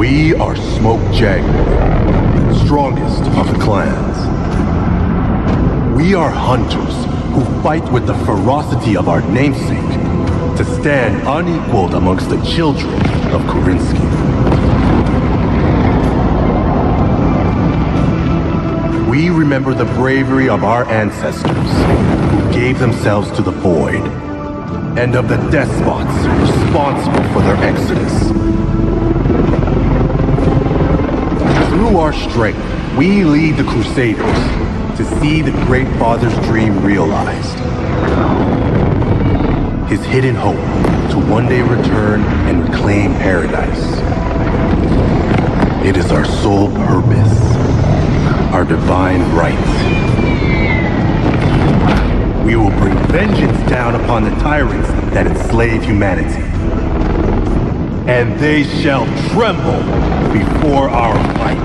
We are Smoke Jaguar, strongest of the clans. We are hunters who fight with the ferocity of our namesake to stand unequaled amongst the children of Korinsky. We remember the bravery of our ancestors who gave themselves to the void, and of the despots responsible for their exodus. Through our strength, we lead the Crusaders to see the Great Father's dream realized. His hidden hope to one day return and reclaim paradise. It is our sole purpose, our divine right. We will bring vengeance down upon the tyrants that enslave humanity. And they shall tremble before our might.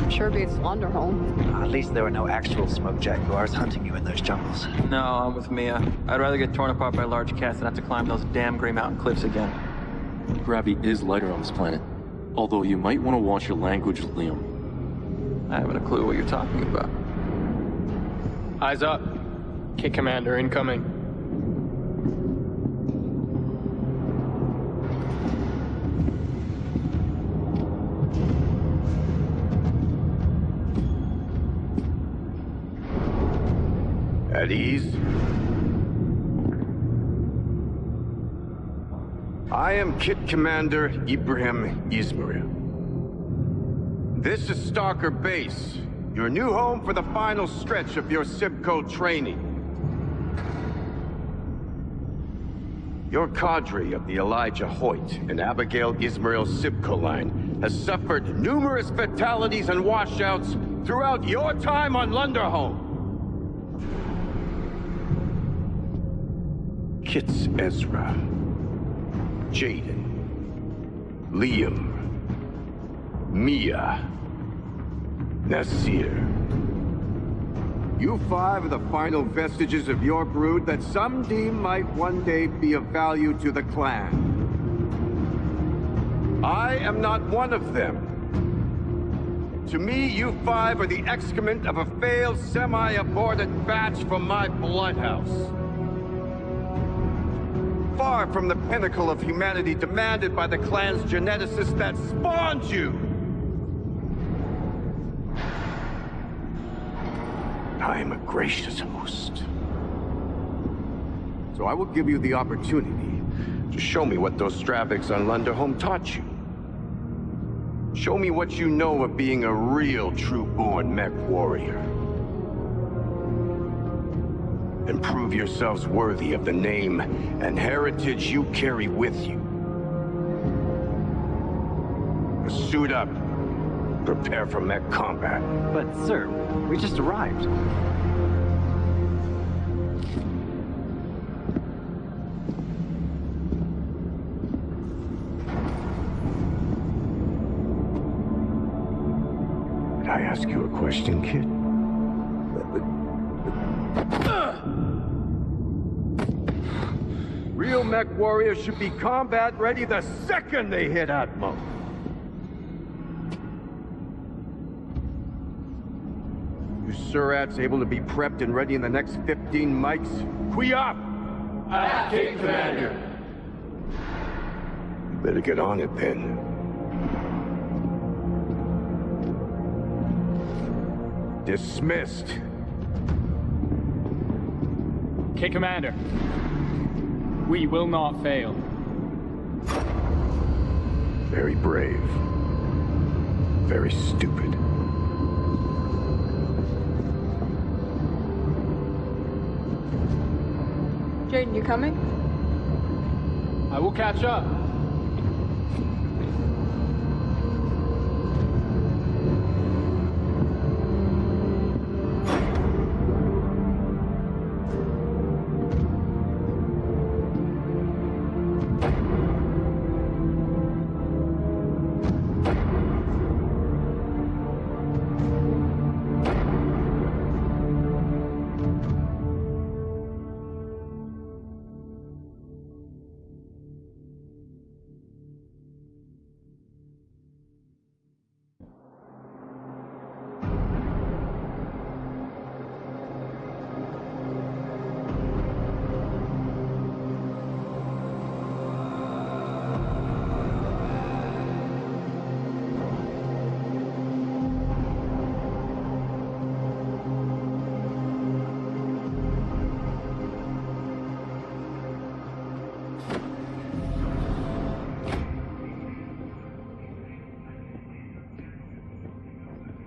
Sure beats Lunderholm. At least there were no actual smoke jaguars hunting you in those jungles. No, I'm with Mia. I'd rather get torn apart by large cats than have to climb those damn Grey Mountain cliffs again. Gravity is lighter on this planet. Although you might want to watch your language, Liam. I haven't a clue what you're talking about. Eyes up. Kit Commander incoming. At ease? I am Kit Commander Ibrahim Izmail. This is Stalker Base, your new home for the final stretch of your Sibco training. Your cadre of the Elijah Hoyt and Abigail Izmail Sibco line has suffered numerous fatalities and washouts throughout your time on Lunderholm. Kit's Ezra, Jayden, Liam, Mia, Nasir. You five are the final vestiges of your brood that some deem might one day be of value to the clan. I am not one of them. To me, you five are the excrement of a failed, semi-aborted batch from my bloodhouse. Far from the pinnacle of humanity demanded by the clan's geneticists that spawned you. I am a gracious host. So I will give you the opportunity to show me what those Stravics on Lunderholm taught you. Show me what you know of being a real true-born MechWarrior. And prove yourselves worthy of the name and heritage you carry with you. Suit up. Prepare for mech combat. But, sir, we just arrived. Did I ask you a question, kid? Real MechWarriors should be combat ready the second they hit Atmo. You Surats able to be prepped and ready in the next 15 mics? Quiop! Aye, Kit Commander. You better get on it then. Dismissed. Kit Commander. We will not fail. Very brave. Very stupid. Jayden, you coming? I will catch up.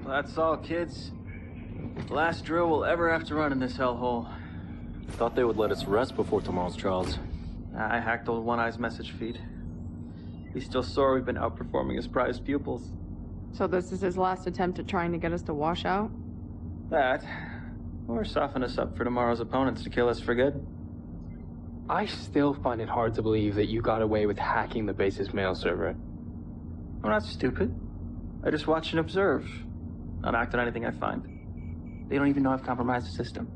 That's all, kids. Last drill we'll ever have to run in this hellhole. Thought they would let us rest before tomorrow's trials. I hacked old One Eye's message feed. He's still sore we've been outperforming his prized pupils. So this is his last attempt at trying to get us to wash out? That, or soften us up for tomorrow's opponents to kill us for good. I still find it hard to believe that you got away with hacking the base's mail server. I'm not stupid. I just watch and observe. Not act on anything I find. They don't even know I've compromised the system.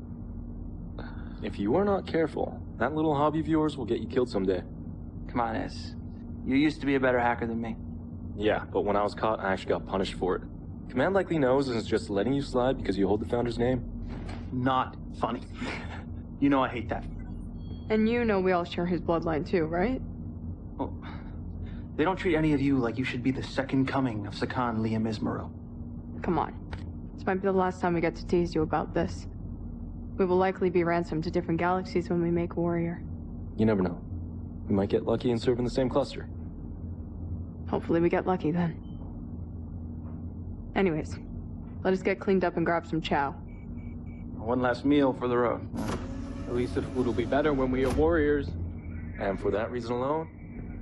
If you are not careful, that little hobby of yours will get you killed someday. Come on, S. You used to be a better hacker than me. Yeah, but when I was caught, I actually got punished for it. Command likely knows and is just letting you slide because you hold the Founder's name. Not funny. You know I hate that. And you know we all share his bloodline too, right? Well, they don't treat any of you like you should be the second coming of Sakan Liam Ismail. Come on. This might be the last time we get to tease you about this. We will likely be ransomed to different galaxies when we make Warrior. You never know. We might get lucky and serve in the same cluster. Hopefully we get lucky then. Anyways, let us get cleaned up and grab some chow. One last meal for the road. At least the food will be better when we are warriors. And for that reason alone,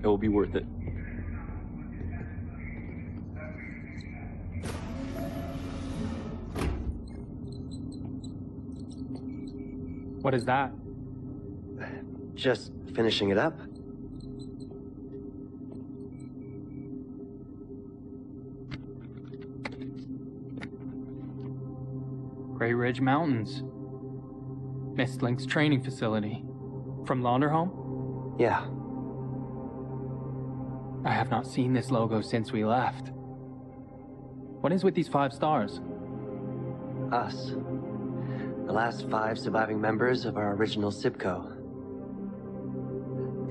it will be worth it. What is that? Just finishing it up. Grey Ridge Mountains. Mistlink's training facility. From Launderhome? Yeah. I have not seen this logo since we left. What is with these 5 stars? Us. The last 5 surviving members of our original SIBCO.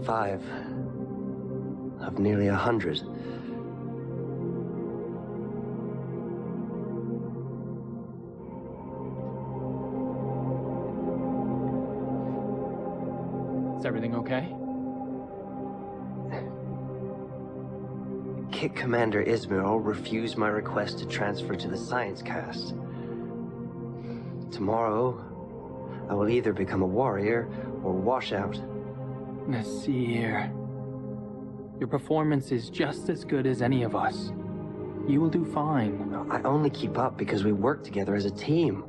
5 of nearly 100. Is everything okay? Kit Commander Ismail refused my request to transfer to the science cast. Tomorrow, I will either become a warrior or wash out. Nasir. Your performance is just as good as any of us. You will do fine. I only keep up because we work together as a team.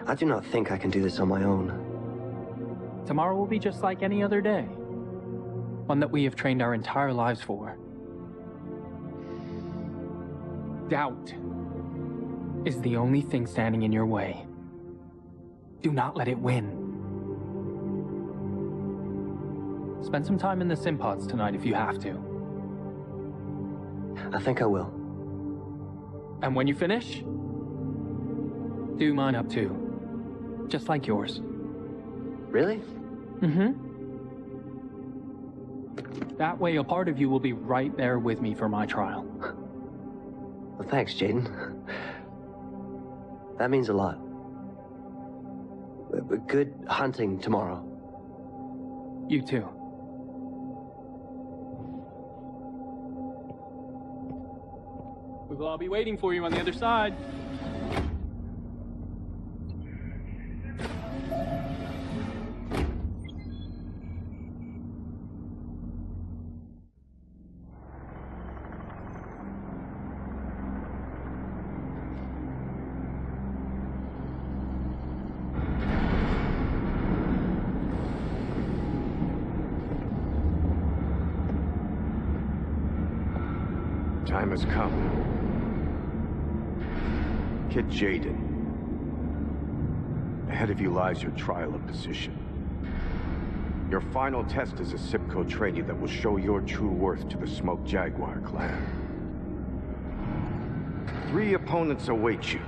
I do not think I can do this on my own. Tomorrow will be just like any other day. One that we have trained our entire lives for. Doubt is the only thing standing in your way. Do not let it win. Spend some time in the sim pods tonight if you have to. I think I will. And when you finish, do mine up too. Just like yours. Really? Mm-hmm. That way a part of you will be right there with me for my trial. Well, thanks, Jayden. That means a lot. Good hunting tomorrow. You too. We will all be waiting for you on the other side. Time has come. Kid Jayden. Ahead of you lies your trial of position. Your final test is a SIPCO trainee that will show your true worth to the Smoke Jaguar clan. 3 opponents await you.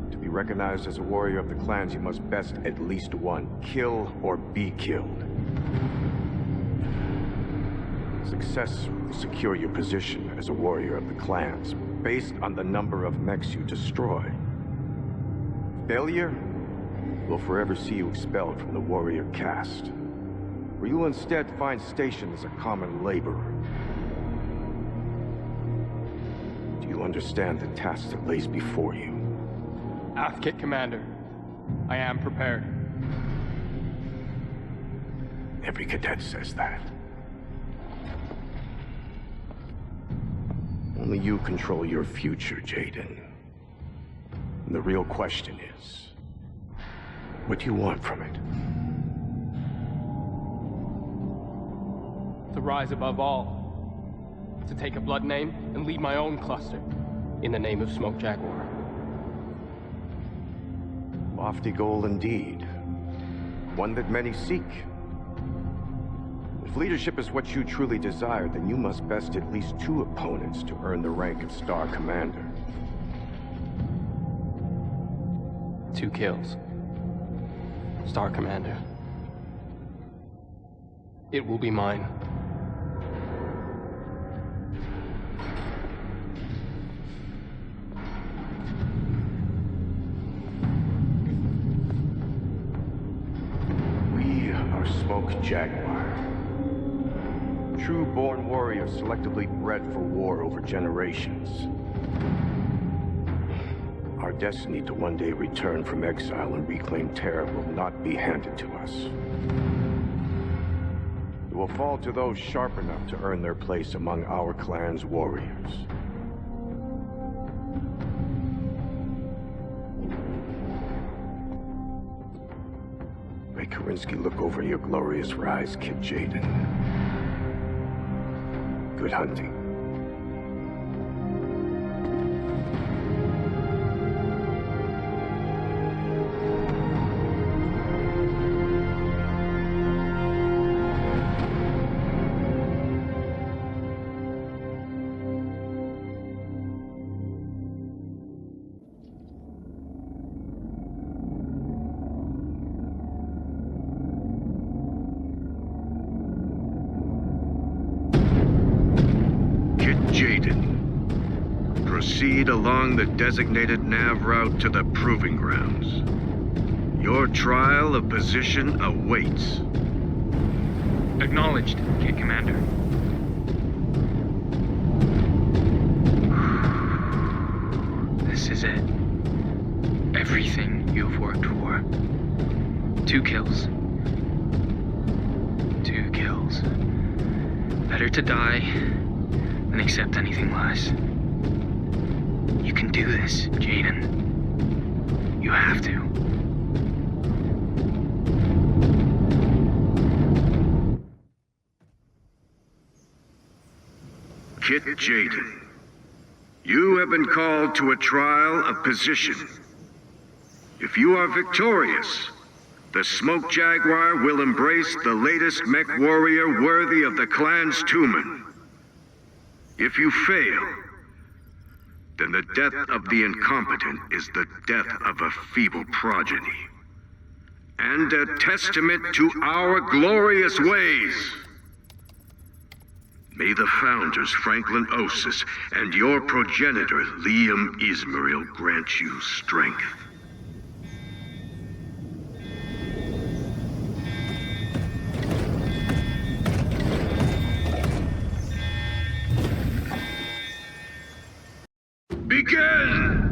To be recognized as a warrior of the clans, you must best at least one. Kill or be killed. Success will secure your position as a warrior of the clans, based on the number of mechs you destroy. Failure will forever see you expelled from the warrior caste, where you will instead find station as a common laborer. Do you understand the task that lays before you? Kit Commander, I am prepared. Every cadet says that. Only you control your future, Jayden. And the real question is, what do you want from it? To rise above all. To take a blood name and lead my own cluster in the name of Smoke Jaguar. Lofty goal indeed. One that many seek. If leadership is what you truly desire, then you must best at least 2 opponents to earn the rank of Star Commander. 2 kills. Star Commander. It will be mine. We are Smoke Jaguar. True-born warriors selectively bred for war over generations. Our destiny to one day return from exile and reclaim Terra will not be handed to us. It will fall to those sharp enough to earn their place among our clan's warriors. Make Kerensky look over your glorious rise, Kid Jayden. Good hunting. Jayden, proceed along the designated nav route to the Proving Grounds. Your trial of position awaits. Acknowledged, Kit Commander. This is it. Everything you've worked for. 2 kills. 2 kills. Better to die than accept anything less. You can do this, Jayden. You have to. Kit Jayden, you have been called to a trial of position. If you are victorious, the Smoke Jaguar will embrace the latest MechWarrior worthy of the clan's Tumen. If you fail, then the death of the incompetent is the death of a feeble progeny. And a testament to our glorious ways. May the founders Franklin Osis and your progenitor Liam Ismail grant you strength. Begin!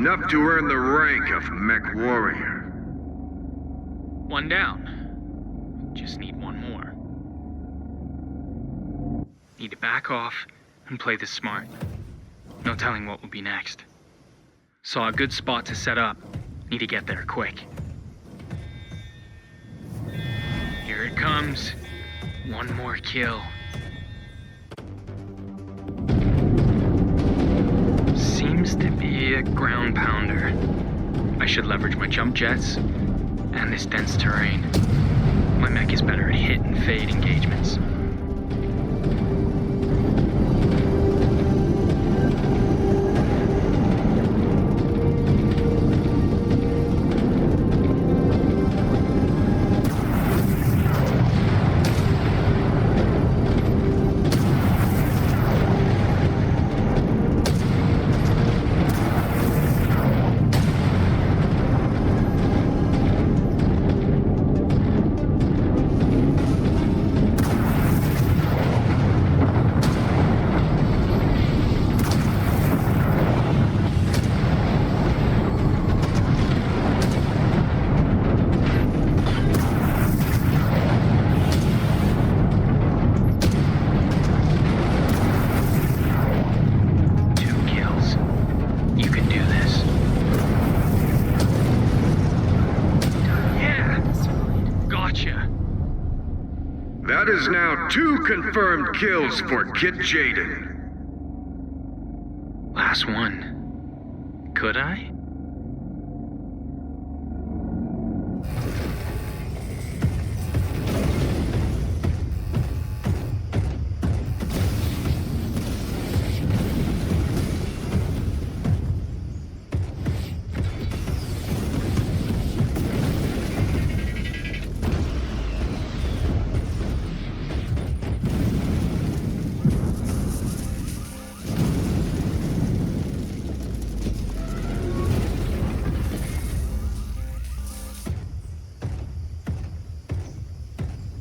enough to earn the rank of MechWarrior. One down. Just need one more. Need to back off and play this smart. No telling what will be next. Saw a good spot to set up. Need to get there quick. Here it comes. One more kill. Seems to be a ground pounder. I should leverage my jump jets and this dense terrain. My mech is better at hit and fade engagements. That is now 2 confirmed kills for Kid Jayden. Last one. Could I?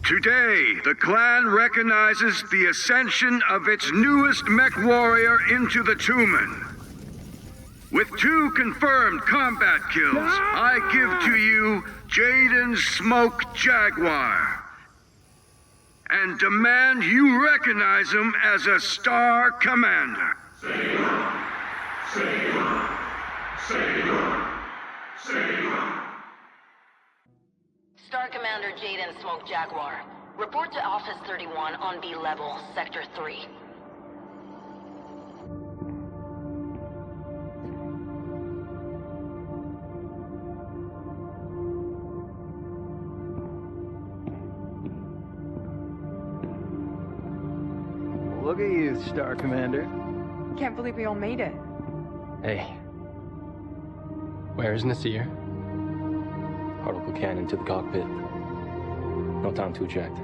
Today, the clan recognizes the ascension of its newest MechWarrior into the Tumen. With 2 confirmed combat kills, I give to you Jayden Smoke Jaguar. And demand you recognize him as a Star Commander. Star Commander Jayden Smoke Jaguar. Report to Office 31 on B level, Sector 3. Look at you, Star Commander. Can't believe we all made it. Hey. Where's Nasir? Particle cannon to the cockpit. No time to eject.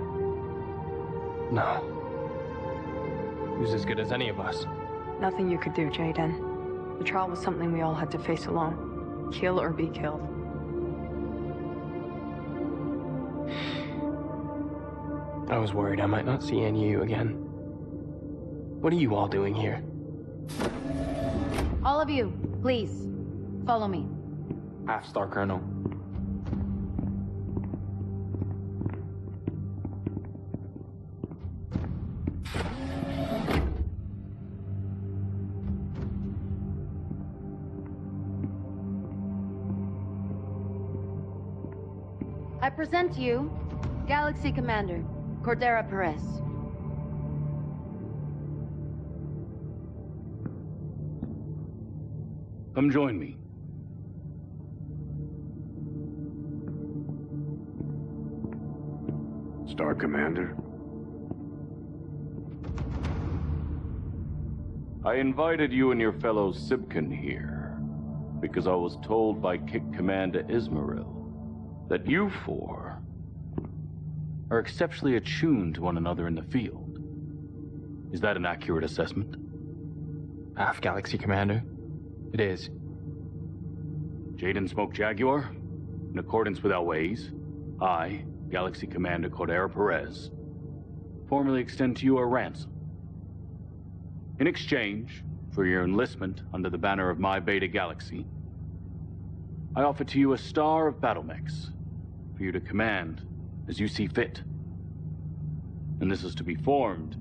No. Who's as good as any of us? Nothing you could do, Jayden. The trial was something we all had to face alone. Kill or be killed. I was worried I might not see any of you again. What are you all doing here? All of you, please, follow me. Half-star Colonel. I present to you Galaxy Commander Cordera Perez. Come join me. Star Commander? I invited you and your fellow Sibkin here because I was told by Kick Commander Ismail that you 4 are exceptionally attuned to one another in the field. Is that an accurate assessment? Half Galaxy Commander. It is. Jayden Smoke Jaguar, in accordance with our ways, I, Galaxy Commander Cordera Perez, formally extend to you a ransom. In exchange for your enlistment under the banner of my Beta Galaxy, I offer to you a star of battle mechs for you to command as you see fit. And this is to be formed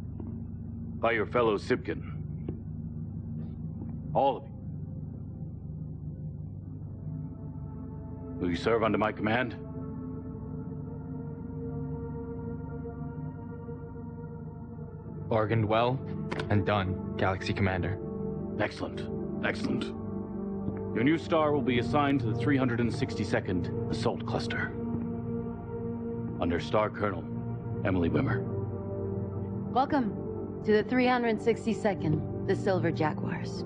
by your fellow Sibkin. All of you. Will you serve under my command? Bargained well and done, Galaxy Commander. Excellent. Excellent. Your new star will be assigned to the 362nd Assault Cluster. Under Star Colonel Emily Wimmer. Welcome to the 362nd, the Silver Jaguars.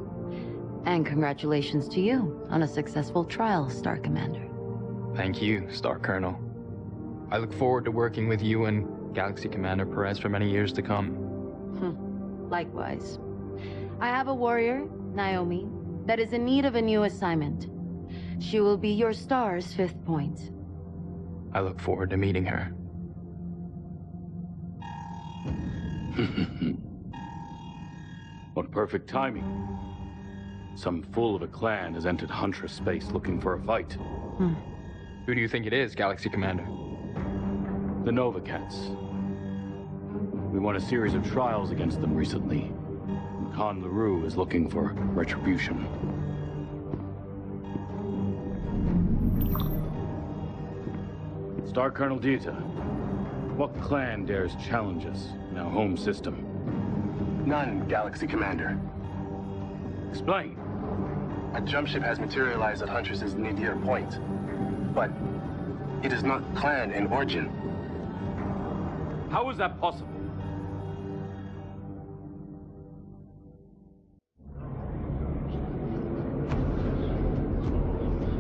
And congratulations to you on a successful trial, Star Commander. Thank you, Star Colonel. I look forward to working with you and Galaxy Commander Perez for many years to come. Likewise. I have a warrior, Naomi, that is in need of a new assignment. She will be your star's 5th point. I look forward to meeting her. What perfect timing. Some fool of a clan has entered Huntress space looking for a fight. Who do you think it is, Galaxy Commander? The Nova Cats. We won a series of trials against them recently. Khan LaRue is looking for retribution. Star Colonel Dieta, what clan dares challenge us in our home system? None, Galaxy Commander. Explain. A jump ship has materialized at Huntress's nadir point, but it is not clan in origin. How is that possible?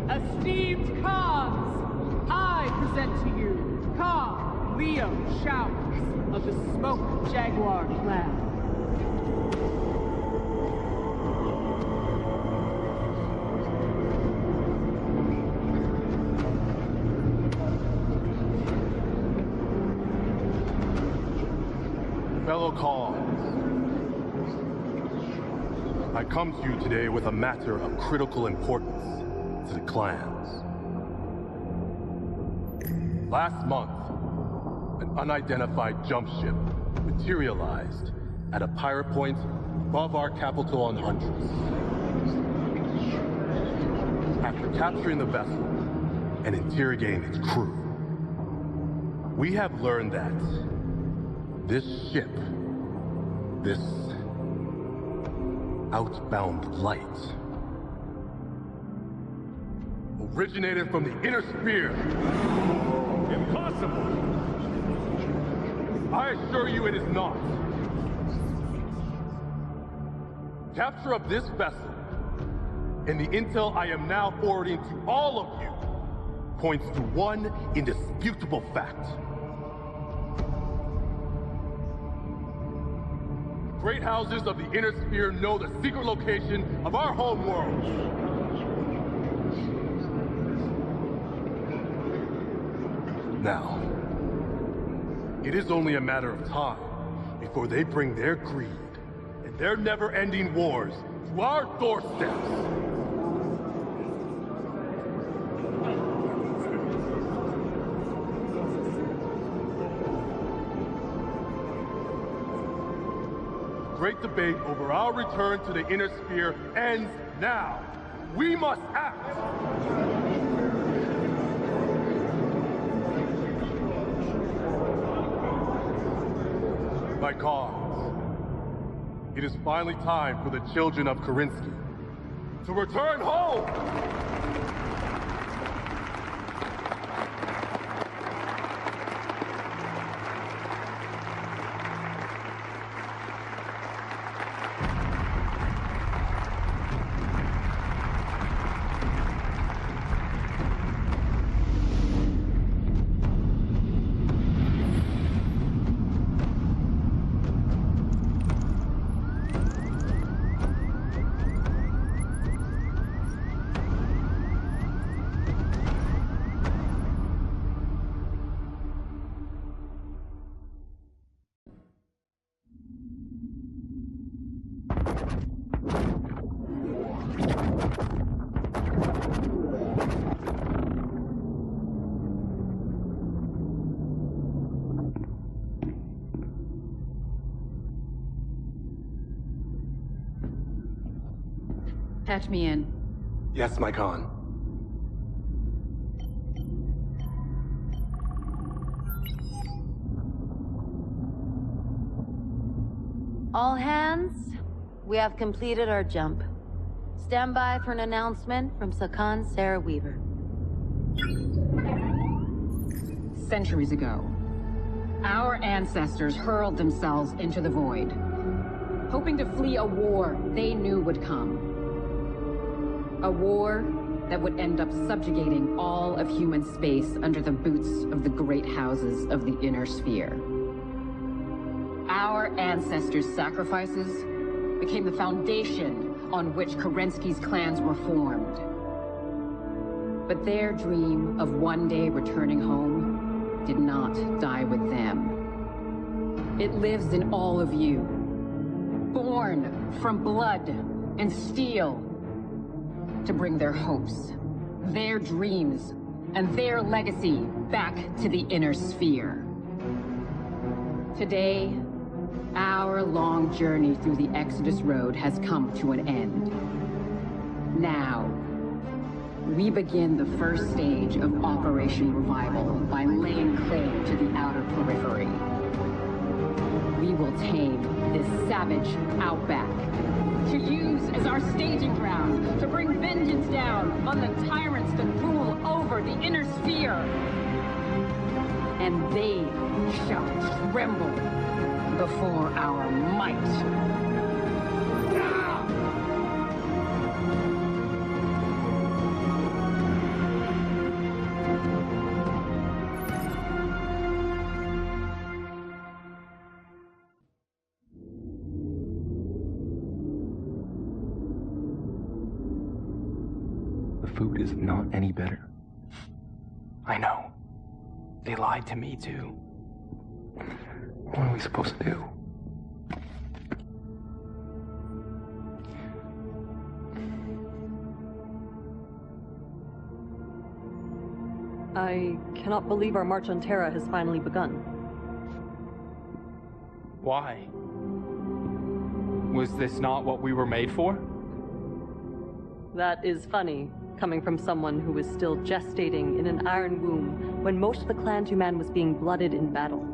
Esteemed Khans, I present to you Khan Leo Showers of the Smoke Jaguar clan. Fellow Khans, I come to you today with a matter of critical importance to the clans. Last month, an unidentified jump ship materialized at a pirate point above our capital on Huntress. After capturing the vessel and interrogating its crew, we have learned that this ship, this outbound light, originated from the inner sphere. Impossible! I assure you it is not. Capture of this vessel, and the intel I am now forwarding to all of you, points to one indisputable fact. The great houses of the inner sphere know the secret location of our home world. Now, it is only a matter of time before they bring their greed and their never-ending wars to our doorsteps. The great debate over our return to the inner sphere ends now. We must act! My cause. It is finally time for the children of Karinsky to return home! Patch me in. Yes, my Khan. All hands, we have completed our jump. Stand by for an announcement from Sakan Sarah Weaver. Centuries ago, our ancestors hurled themselves into the void, hoping to flee a war they knew would come. A war that would end up subjugating all of human space under the boots of the great houses of the inner sphere. Our ancestors' sacrifices became the foundation on which Kerensky's clans were formed. But their dream of one day returning home did not die with them. It lives in all of you, born from blood and steel, to bring their hopes, their dreams, and their legacy back to the inner sphere. Today, our long journey through the Exodus Road has come to an end. Now, we begin the first stage of Operation Revival by laying claim to the outer periphery. We will tame this savage outback, to use as our staging ground to bring vengeance down on the tyrants that rule over the inner sphere. And they shall tremble before our might. The food is not any better. I know. They lied to me too. What are we supposed to do? I cannot believe our march on Terra has finally begun. Why? Was this not what we were made for? That is funny, coming from someone who was still gestating in an iron womb when most of the clan-to-man was being blooded in battle.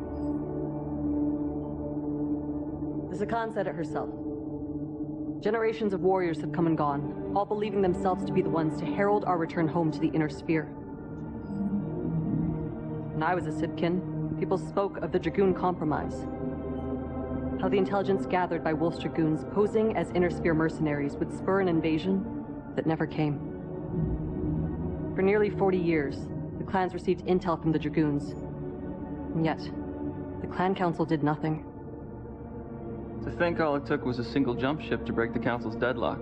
The Zakan said it herself. Generations of warriors have come and gone, all believing themselves to be the ones to herald our return home to the inner sphere. When I was a Sibkin, people spoke of the Dragoon Compromise. How the intelligence gathered by Wolf's Dragoons posing as inner sphere mercenaries would spur an invasion that never came. For nearly 40 years, the clans received intel from the Dragoons. And yet, the clan council did nothing. To think all it took was a single jump ship to break the council's deadlock.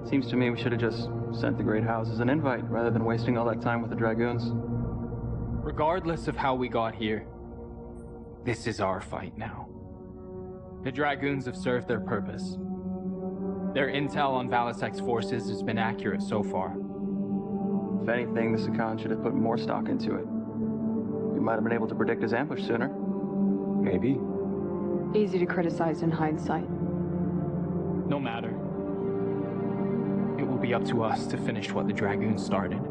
Seems to me we should have just sent the great houses an invite rather than wasting all that time with the Dragoons. Regardless of how we got here, this is our fight now. The Dragoons have served their purpose. Their intel on Valisek's forces has been accurate so far. If anything, the Sakan should have put more stock into it. We might have been able to predict his ambush sooner. Maybe. Easy to criticize in hindsight. No matter. It will be up to us to finish what the Dragoons started.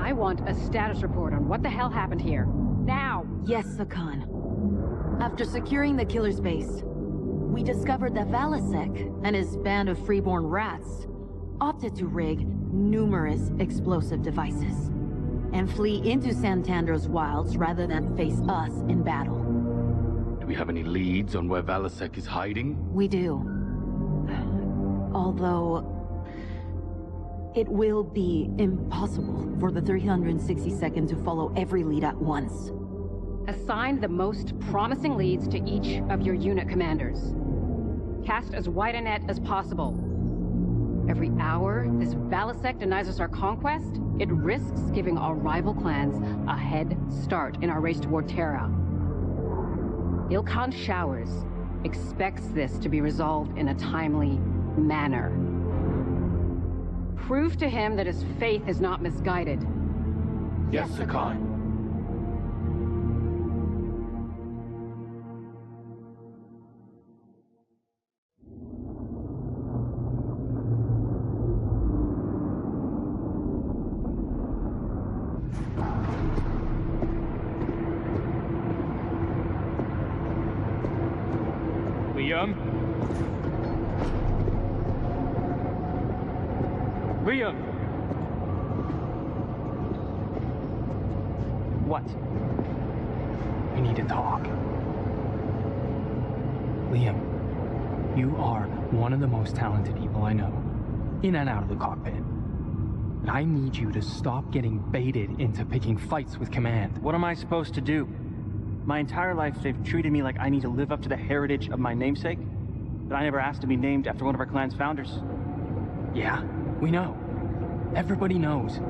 I want a status report on what the hell happened here. Now! Yes, Sakan. After securing the killer's base, we discovered that Valisek and his band of freeborn rats opted to rig numerous explosive devices and flee into Santander's wilds rather than face us in battle. Do we have any leads on where Valisek is hiding? We do. Although it will be impossible for the 362nd to follow every lead at once. Assign the most promising leads to each of your unit commanders. Cast as wide a net as possible. Every hour this Valisek denies us our conquest, it risks giving our rival clans a head start in our race toward Terra. Ilkhan showers expects this to be resolved in a timely manner. Prove to him that his faith is not misguided. Yes, Sakan. Liam? Liam! What? We need to talk. Liam, you are one of the most talented people I know, in and out of the cockpit. And I need you to stop getting baited into picking fights with Command. What am I supposed to do? My entire life, they've treated me like I need to live up to the heritage of my namesake, but I never asked to be named after one of our clan's founders. Yeah, we know. Everybody knows.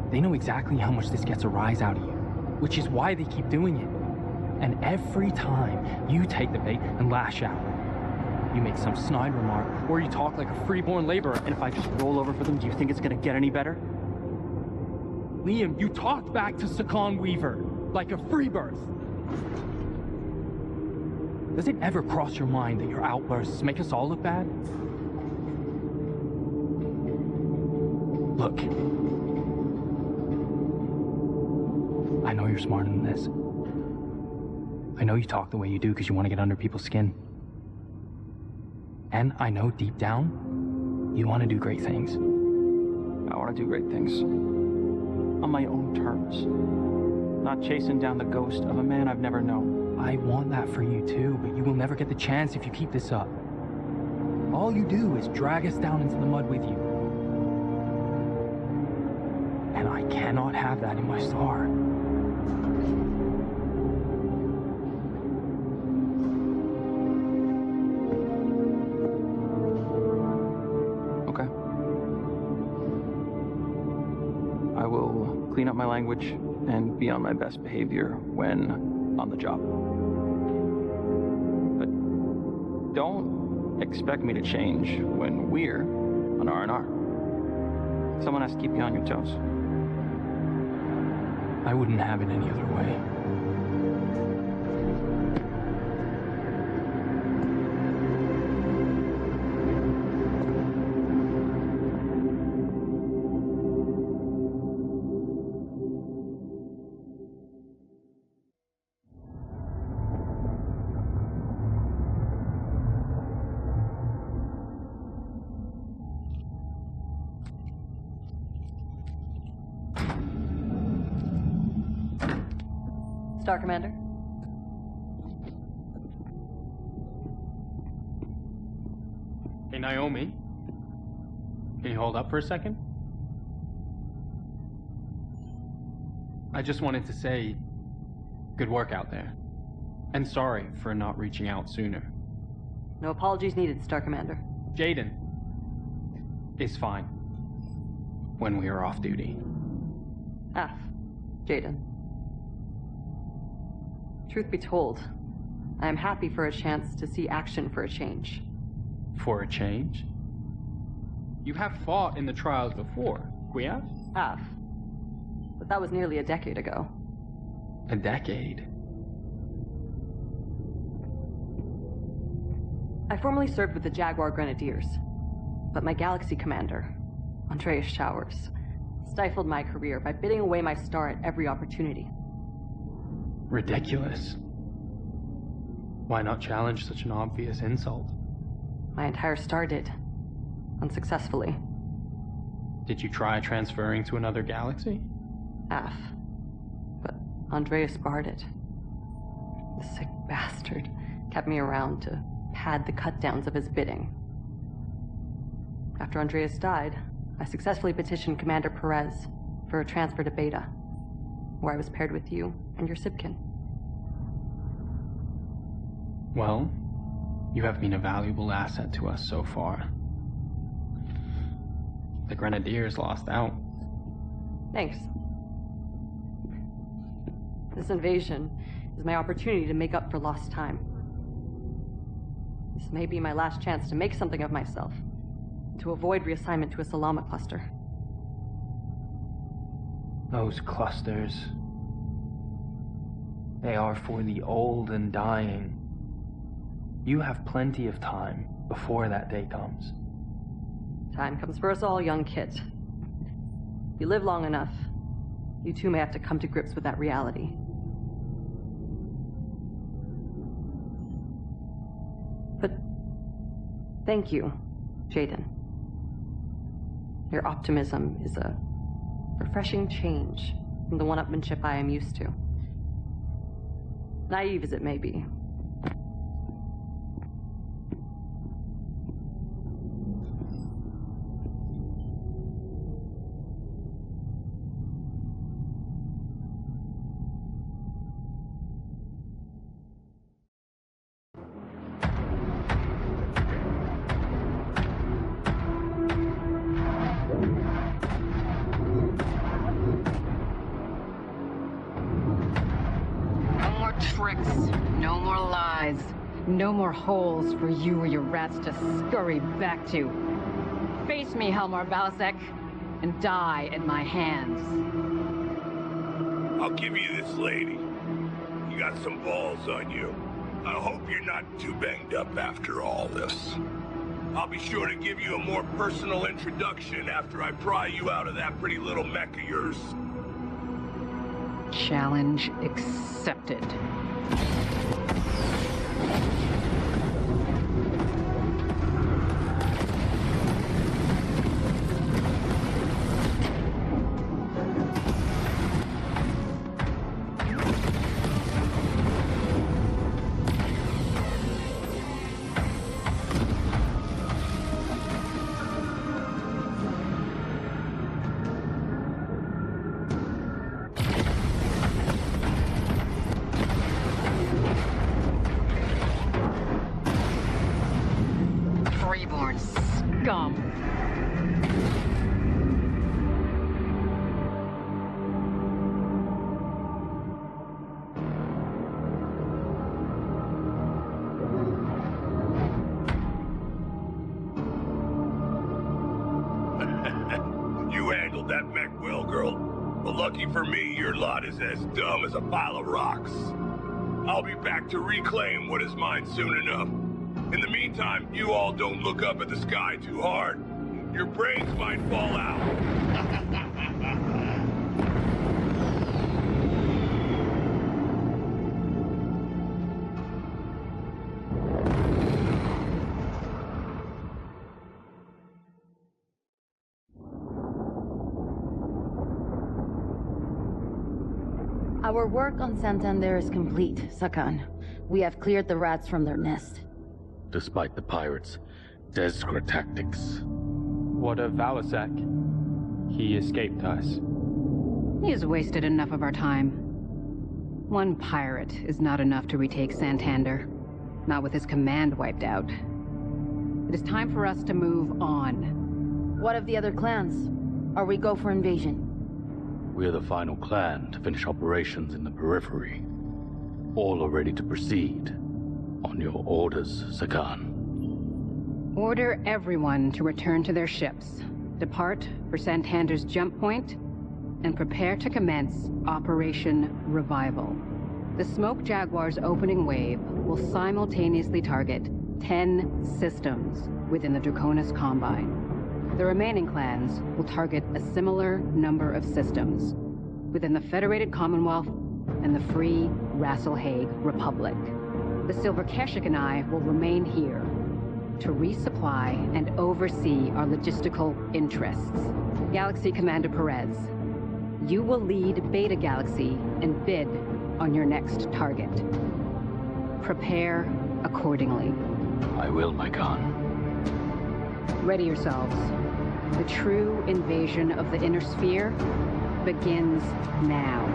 They know exactly how much this gets a rise out of you, which is why they keep doing it. And every time you take the bait and lash out, you make some snide remark, or you talk like a freeborn laborer, and if I just roll over for them, do you think it's gonna get any better? Liam, you talked back to Sakan Weaver like a free birth. Does it ever cross your mind that your outbursts make us all look bad? Look. I know you're smarter than this. I know you talk the way you do because you want to get under people's skin. And I know deep down, you want to do great things. I want to do great things. On my own terms. Not chasing down the ghost of a man I've never known. I want that for you too, but you will never get the chance if you keep this up. All you do is drag us down into the mud with you. And I cannot have that in my star. Okay. I will clean up my language and be on my best behavior when on the job. But don't expect me to change when we're on R&R. Someone has to keep you on your toes. I wouldn't have it any other way. Star Commander. Hey, Naomi. Can you hold up for a second? I just wanted to say, good work out there. And sorry for not reaching out sooner. No apologies needed, Star Commander. Jayden is fine when we are off duty. Jayden. Truth be told, I am happy for a chance to see action for a change. For a change? You have fought in the trials before, Quia? But that was nearly a decade ago. A decade? I formerly served with the Jaguar Grenadiers, but my Galaxy commander, Andreas Showers, stifled my career by bidding away my star at every opportunity. Ridiculous. Why not challenge such an obvious insult? My entire star did. Unsuccessfully. Did you try transferring to another galaxy? But Andreas barred it. The sick bastard kept me around to pad the cut-downs of his bidding. After Andreas died, I successfully petitioned Commander Perez for a transfer to Beta, where I was paired with you and your Sibkin. Well, you have been a valuable asset to us so far. The Grenadiers lost out. Thanks. This invasion is my opportunity to make up for lost time. This may be my last chance to make something of myself, to avoid reassignment to a Salama cluster. Those clusters. They are for the old and dying. You have plenty of time before that day comes. Time comes for us all, young kid. If you live long enough, you too may have to come to grips with that reality. But thank you, Jayden. Your optimism is a refreshing change from the one-upmanship I am used to. Naive as it may be. No more holes for you or your rats to scurry back to. Face me, Helmar Valasek, and die at my hands. I'll give you this, lady. You got some balls on you. I hope you're not too banged up after all this. I'll be sure to give you a more personal introduction after I pry you out of that pretty little mech of yours. Challenge accepted. For me, your lot is as dumb as a pile of rocks. I'll be back to reclaim what is mine soon enough. In the meantime, you all don't look up at the sky too hard. Your brains might fall out. Our work on Santander is complete, Sakan. We have cleared the rats from their nest. Despite the pirates' desperate tactics. What of Valasek? He escaped us. He has wasted enough of our time. One pirate is not enough to retake Santander. Not with his command wiped out. It is time for us to move on. What of the other clans? Are we go for invasion? We're the final clan to finish operations in the periphery. All are ready to proceed. On your orders, Sakan. Order everyone to return to their ships. Depart for Santander's jump point, and prepare to commence Operation Revival. The Smoke Jaguar's opening wave will simultaneously target 10 systems within the Draconis Combine. The remaining clans will target a similar number of systems within the Federated Commonwealth and the Free Rasselhague Republic. The Silver Keshik and I will remain here to resupply and oversee our logistical interests. Galaxy Commander Perez, you will lead Beta Galaxy and bid on your next target. Prepare accordingly. I will, my Khan. Ready yourselves. The true invasion of the Inner Sphere begins now.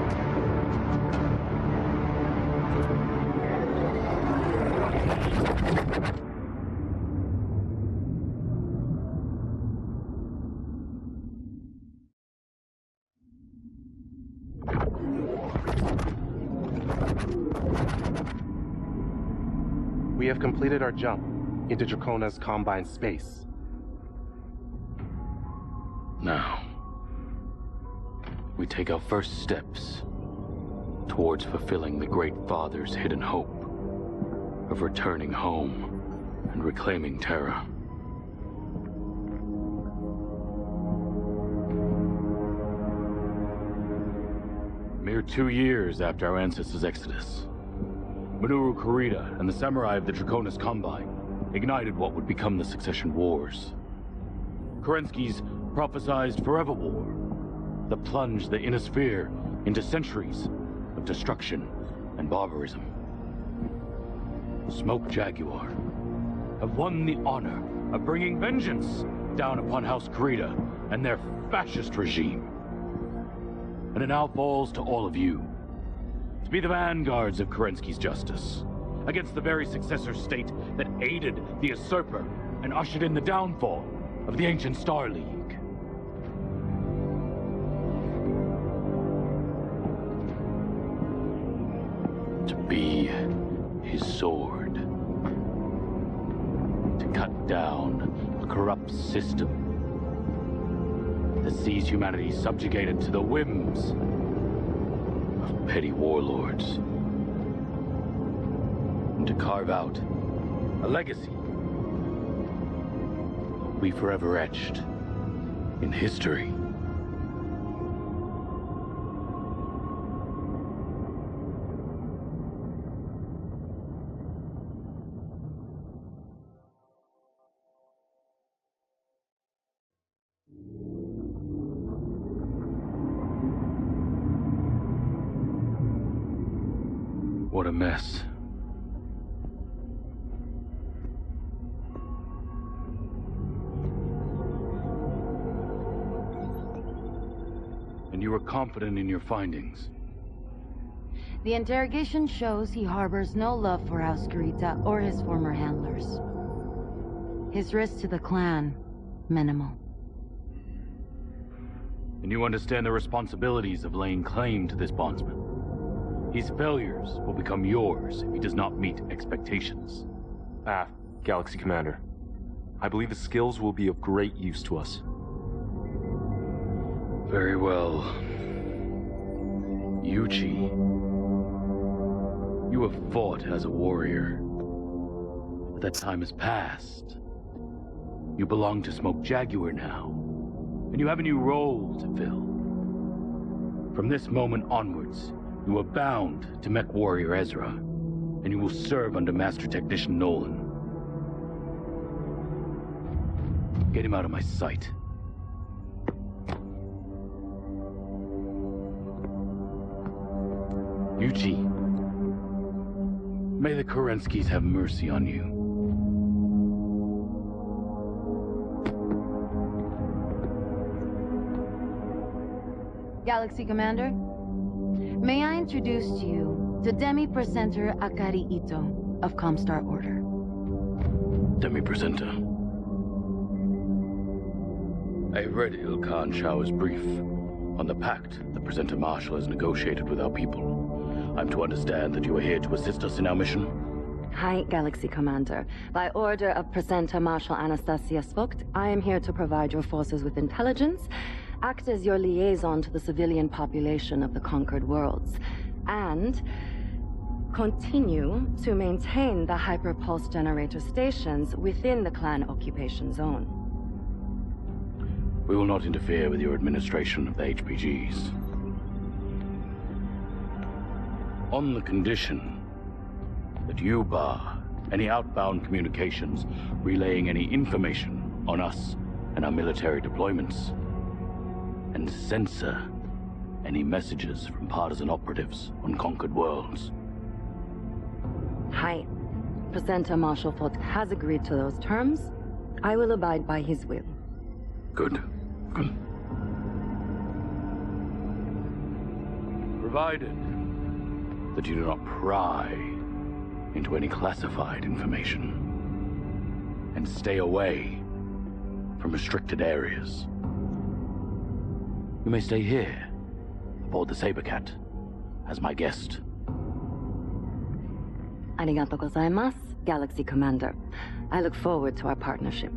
We have completed our jump. into Dracona's Combine space. Now, we take our first steps towards fulfilling the Great Father's hidden hope of returning home and reclaiming Terra. Mere 2 years after our ancestors' exodus, Minoru Kurita and the samurai of the Draconis Combine ignited what would become the Succession Wars. Kerensky's prophesized forever war that plunged the Inner Sphere into centuries of destruction and barbarism. Smoke Jaguar have won the honor of bringing vengeance down upon House Kurita and their fascist regime. And it now falls to all of you to be the vanguards of Kerensky's justice against the very successor state that aided the usurper and ushered in the downfall of the ancient Star League. To be his sword. To cut down a corrupt system that sees humanity subjugated to the whims of petty warlords. And to carve out a legacy we forever etched in history. What a mess. And you were confident in your findings? The interrogation shows he harbors no love for House Kurita or his former handlers. His risk to the clan, minimal. And you understand the responsibilities of laying claim to this bondsman. His failures will become yours if he does not meet expectations. Galaxy Commander. I believe his skills will be of great use to us. Very well. Yuji, you have fought as a warrior. But that time has passed. You belong to Smoke Jaguar now, and you have a new role to fill. From this moment onwards, you are bound to MechWarrior Ezra, and you will serve under Master Technician Nolan. Get him out of my sight. Yuji, may the Kerenskys have mercy on you. Galaxy Commander, may I introduce to you the Demi-Presenter Akari Ito of Comstar Order. Demi-Presenter. I read Ilkhan Shao's brief on the pact the Presenter Marshal has negotiated with our people. I'm to understand that you are here to assist us in our mission? Hi, Galaxy Commander. By order of Presenter Marshal Anastasia Svokt, I am here to provide your forces with intelligence, act as your liaison to the civilian population of the conquered worlds, and continue to maintain the hyperpulse generator stations within the clan occupation zone. We will not interfere with your administration of the HPGs. On the condition that you bar any outbound communications relaying any information on us and our military deployments, and censor any messages from partisan operatives on conquered worlds. Hi. Presenter Marshal Fort has agreed to those terms. I will abide by his will. Good. Good. Provided that you do not pry into any classified information, and stay away from restricted areas. You may stay here, aboard the Sabercat, as my guest. Arigatou gozaimasu, Galaxy Commander. I look forward to our partnership.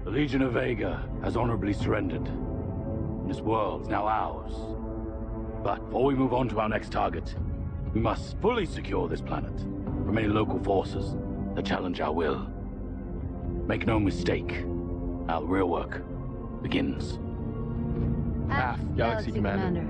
The Legion of Vega has honorably surrendered. This world is now ours. But before we move on to our next target, we must fully secure this planet from any local forces that challenge our will. Make no mistake, our real work begins. Galaxy Commander.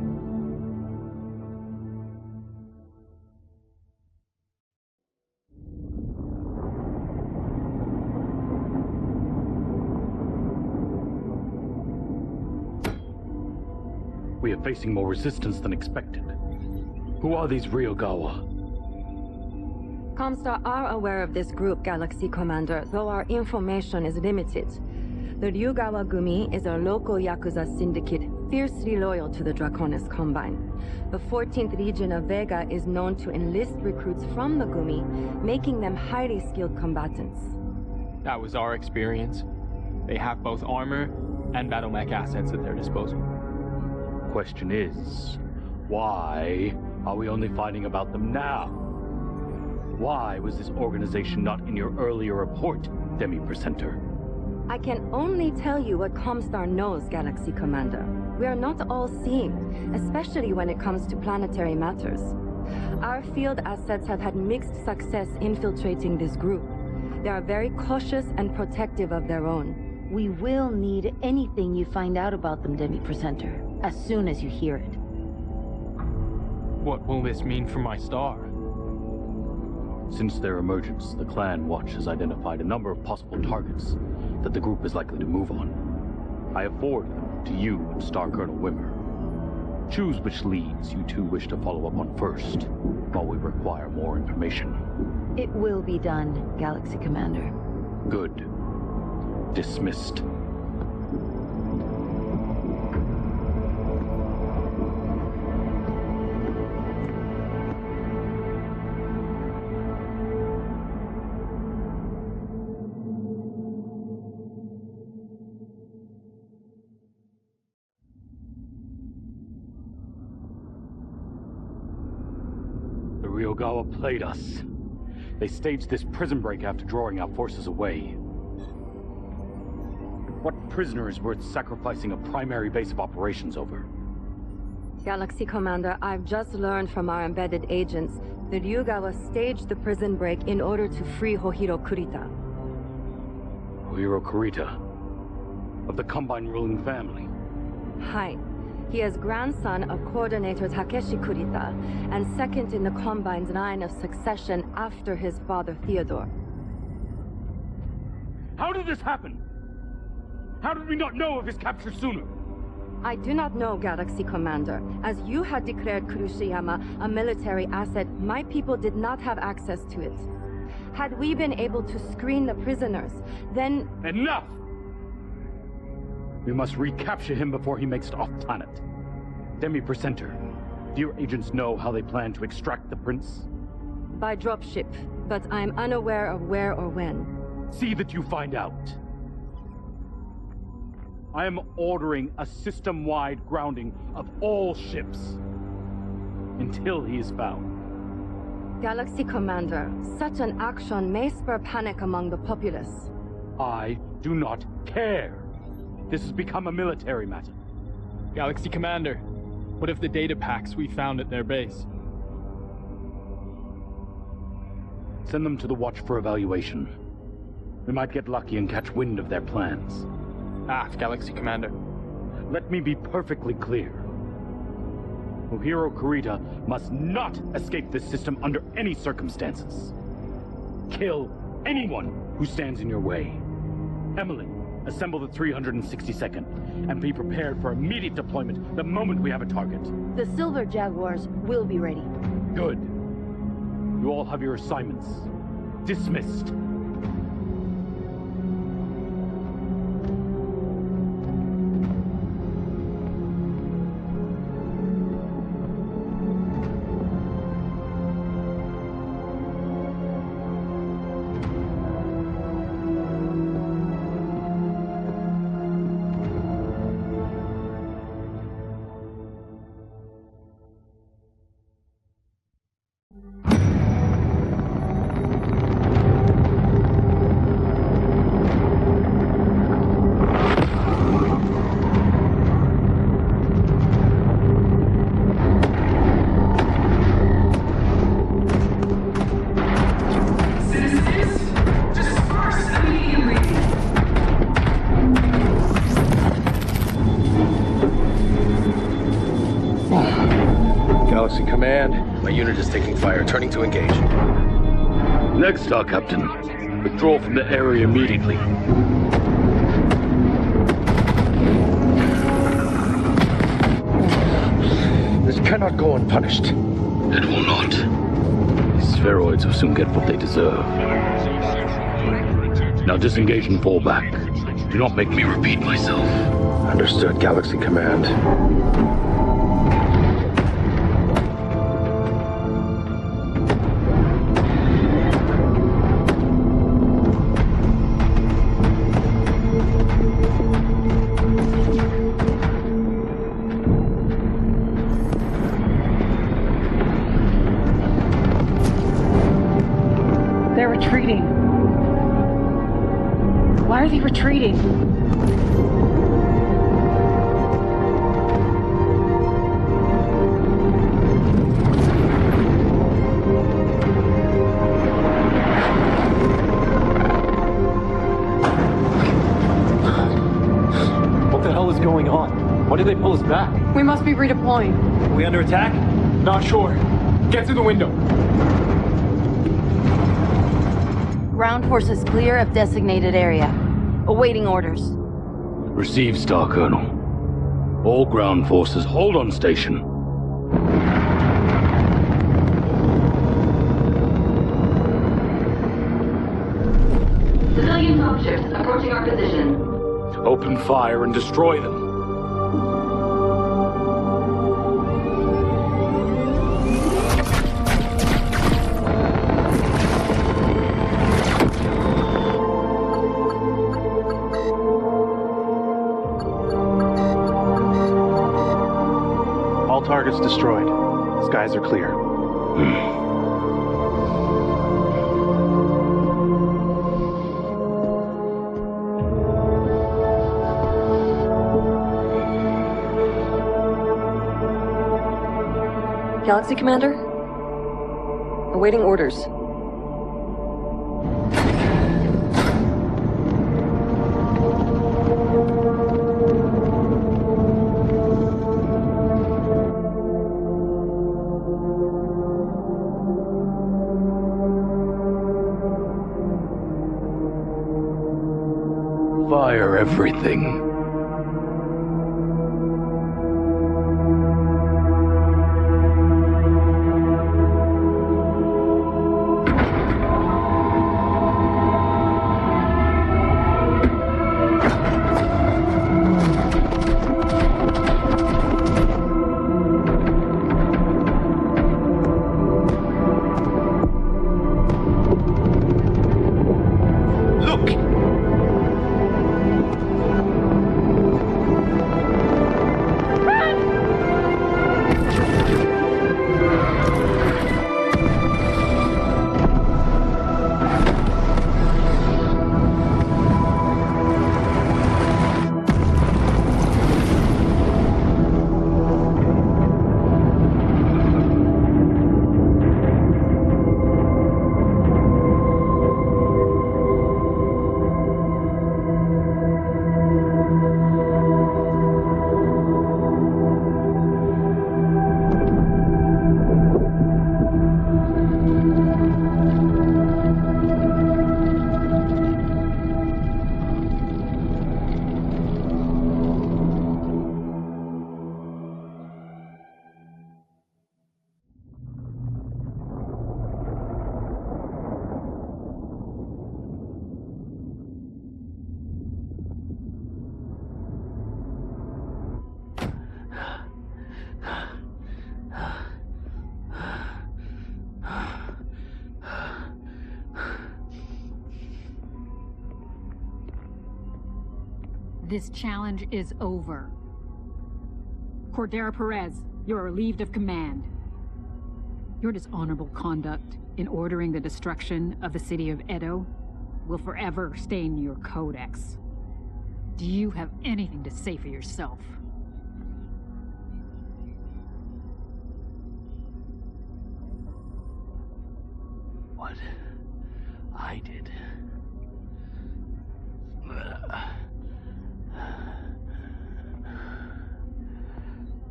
We are facing more resistance than expected. Who are these Ryogawa? Comstar are aware of this group, Galaxy Commander, though our information is limited. The Ryugawa Gumi is a local Yakuza syndicate fiercely loyal to the Draconis Combine. The 14th Legion of Vega is known to enlist recruits from the Gumi, making them highly skilled combatants. That was our experience. They have both armor and battle mech assets at their disposal. Question is, why are we only finding about them now? Why was this organization not in your earlier report, Demi-Presenter? I can only tell you what Comstar knows, Galaxy Commander. We are not all-seeing, especially when it comes to planetary matters. Our field assets have had mixed success infiltrating this group. They are very cautious and protective of their own. We will need anything you find out about them, Demi-Presenter, as soon as you hear it. What will this mean for my star? Since their emergence, the Clan Watch has identified a number of possible targets that the group is likely to move on. I have forwarded them to you and Star Colonel Wimmer. Choose which leads you two wish to follow up on first, while we require more information. It will be done, Galaxy Commander. Good. Dismissed. The Ryogawa played us. They staged this prison break after drawing our forces away. What prisoner is worth sacrificing a primary base of operations over? Galaxy Commander, I've just learned from our embedded agents that Ryugawa staged the prison break in order to free Hohiro Kurita. Hohiro Kurita? Of the Combine ruling family? Hi. He is grandson of Coordinator Takeshi Kurita, and second in the Combine's line of succession after his father Theodore. How did this happen? How did we not know of his capture sooner? I do not know, Galaxy Commander. As you had declared Kurushiyama a military asset, my people did not have access to it. Had we been able to screen the prisoners, then... Enough! We must recapture him before he makes it off-planet. Demi-Presenter, do your agents know how they plan to extract the prince? By dropship, but I'm unaware of where or when. See that you find out. I am ordering a system-wide grounding of all ships until he is found. Galaxy Commander, such an action may spur panic among the populace. I do not care. This has become a military matter. Galaxy Commander, what if the data packs we found at their base? Send them to the Watch for evaluation. We might get lucky and catch wind of their plans. Aft, Galaxy Commander. Let me be perfectly clear. Hohiro Kurita must not escape this system under any circumstances. Kill anyone who stands in your way. Emily, assemble the 362nd, and be prepared for immediate deployment the moment we have a target. The Silver Jaguars will be ready. Good. You all have your assignments. Dismissed. Galaxy Command. My unit is taking fire. Turning to engage. Next, Star Captain. Withdraw from the area immediately. This cannot go unpunished. It will not. These spheroids will soon get what they deserve. Now disengage and fall back. Do not make me repeat myself. Understood, Galaxy Command. They're retreating. Why are they retreating? What the hell is going on? Why did they pull us back? We must be redeploying. Are we under attack? Not sure. Get through the window. Ground forces clear of designated area. Awaiting orders. Receive, Star Colonel. All ground forces hold on station. Civilian dropships approaching our position. Open fire and destroy them. All targets destroyed. Skies are clear. Galaxy Commander? Awaiting orders. Fire everything. This challenge is over. Cordera Perez, you are relieved of command. Your dishonorable conduct in ordering the destruction of the city of Edo will forever stain your codex. Do you have anything to say for yourself? What I did.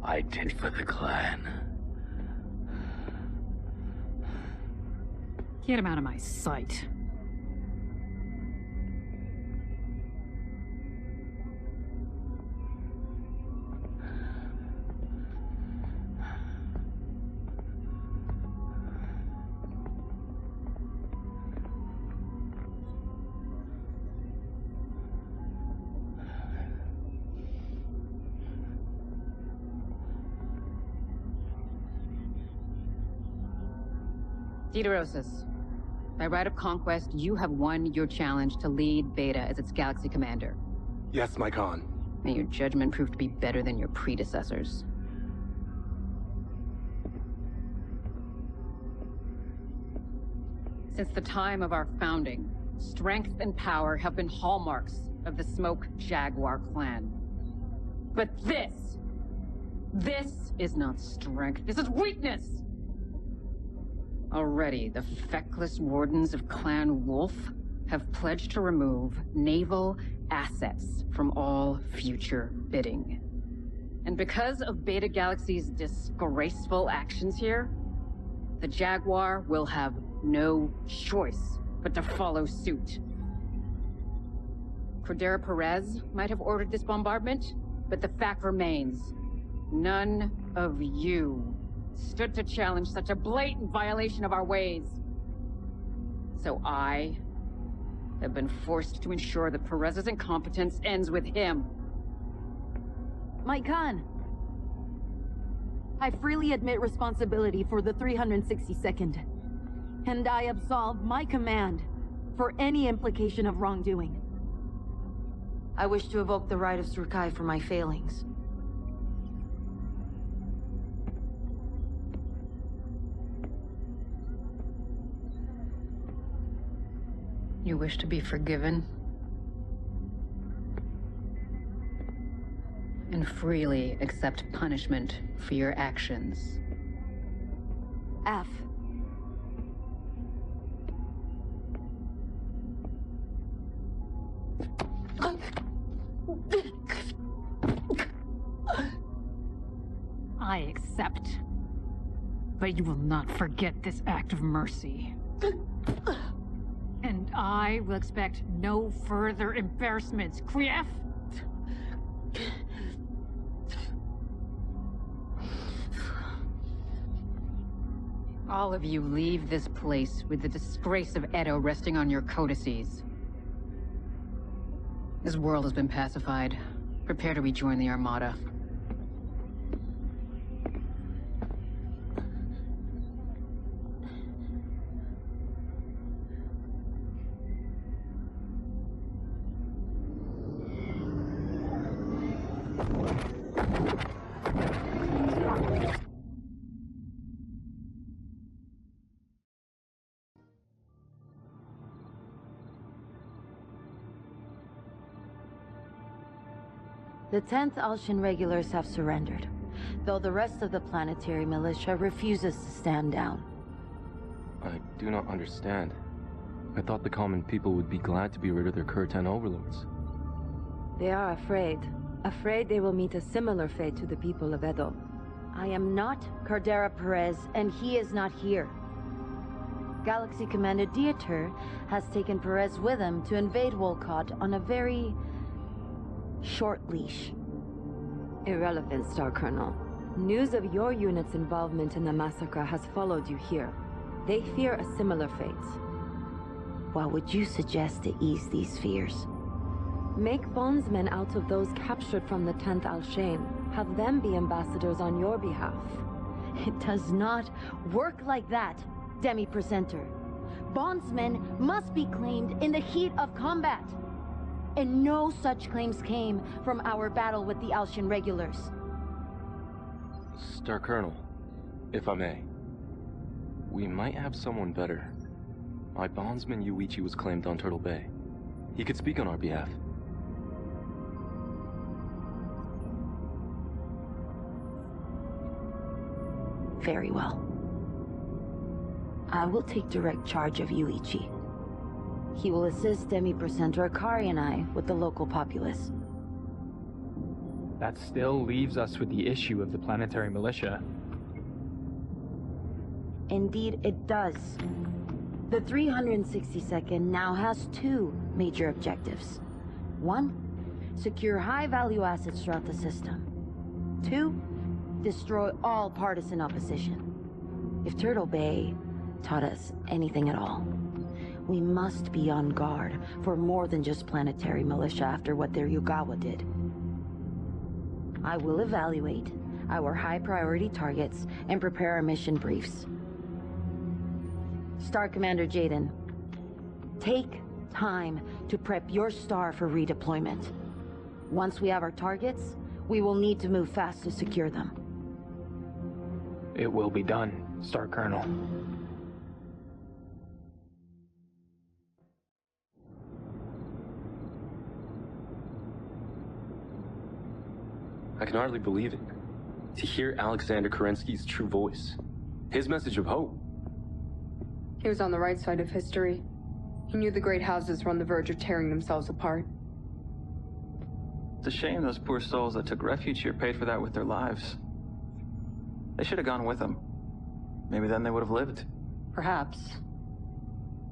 I did for the clan Get him out of my sight. Titarosis, by right of conquest, you have won your challenge to lead Beta as its galaxy commander. Yes, my Khan. May your judgment prove to be better than your predecessors. Since the time of our founding, strength and power have been hallmarks of the Smoke Jaguar clan. But this is not strength, this is weakness! Already, the feckless wardens of Clan Wolf have pledged to remove naval assets from all future bidding. And because of Beta Galaxy's disgraceful actions here, the Jaguar will have no choice but to follow suit. Cordera Perez might have ordered this bombardment, but the fact remains, none of you stood to challenge such a blatant violation of our ways. So I have been forced to ensure that Perez's incompetence ends with him. My Khan, I freely admit responsibility for the 362nd, and I absolve my command for any implication of wrongdoing. I wish to evoke the right of Surkai for my failings. You wish to be forgiven? And freely accept punishment for your actions. F. I accept. But you will not forget this act of mercy. And I will expect no further embarrassments, Krief! All of you leave this place with the disgrace of Edo resting on your codices. This world has been pacified. Prepare to rejoin the Armada. The 10th Alshan regulars have surrendered, though the rest of the planetary militia refuses to stand down. I do not understand. I thought the common people would be glad to be rid of their Kurtan overlords. They are afraid. Afraid they will meet a similar fate to the people of Edo. I am not Cordera Perez, and he is not here. Galaxy Commander Dieter has taken Perez with him to invade Wolcott on a very short leash. Irrelevant, Star Colonel. News of your unit's involvement in the massacre has followed you here. They fear a similar fate. What would you suggest to ease these fears? Make bondsmen out of those captured from the 10th Al-Shain. Have them be ambassadors on your behalf. It does not work like that, Demi-Presenter. Bondsmen must be claimed in the heat of combat. And no such claims came from our battle with the Alshan regulars. Star Colonel, if I may. We might have someone better. My bondsman Yuichi was claimed on Turtle Bay. He could speak on our behalf. Very well. I will take direct charge of Yuichi. He will assist Demi-Presenter Akari and I with the local populace. That still leaves us with the issue of the planetary militia. Indeed, it does. The 362nd now has two major objectives. One, secure high-value assets throughout the system. Two, destroy all partisan opposition. If Turtle Bay taught us anything at all, we must be on guard for more than just planetary militia after what their Yugawa did. I will evaluate our high-priority targets and prepare our mission briefs. Star Commander Jayden, take time to prep your star for redeployment. Once we have our targets, we will need to move fast to secure them. It will be done, Star Colonel. I can hardly believe it. To hear Alexander Kerensky's true voice. His message of hope. He was on the right side of history. He knew the great houses were on the verge of tearing themselves apart. It's a shame those poor souls that took refuge here paid for that with their lives. They should have gone with him. Maybe then they would have lived. Perhaps.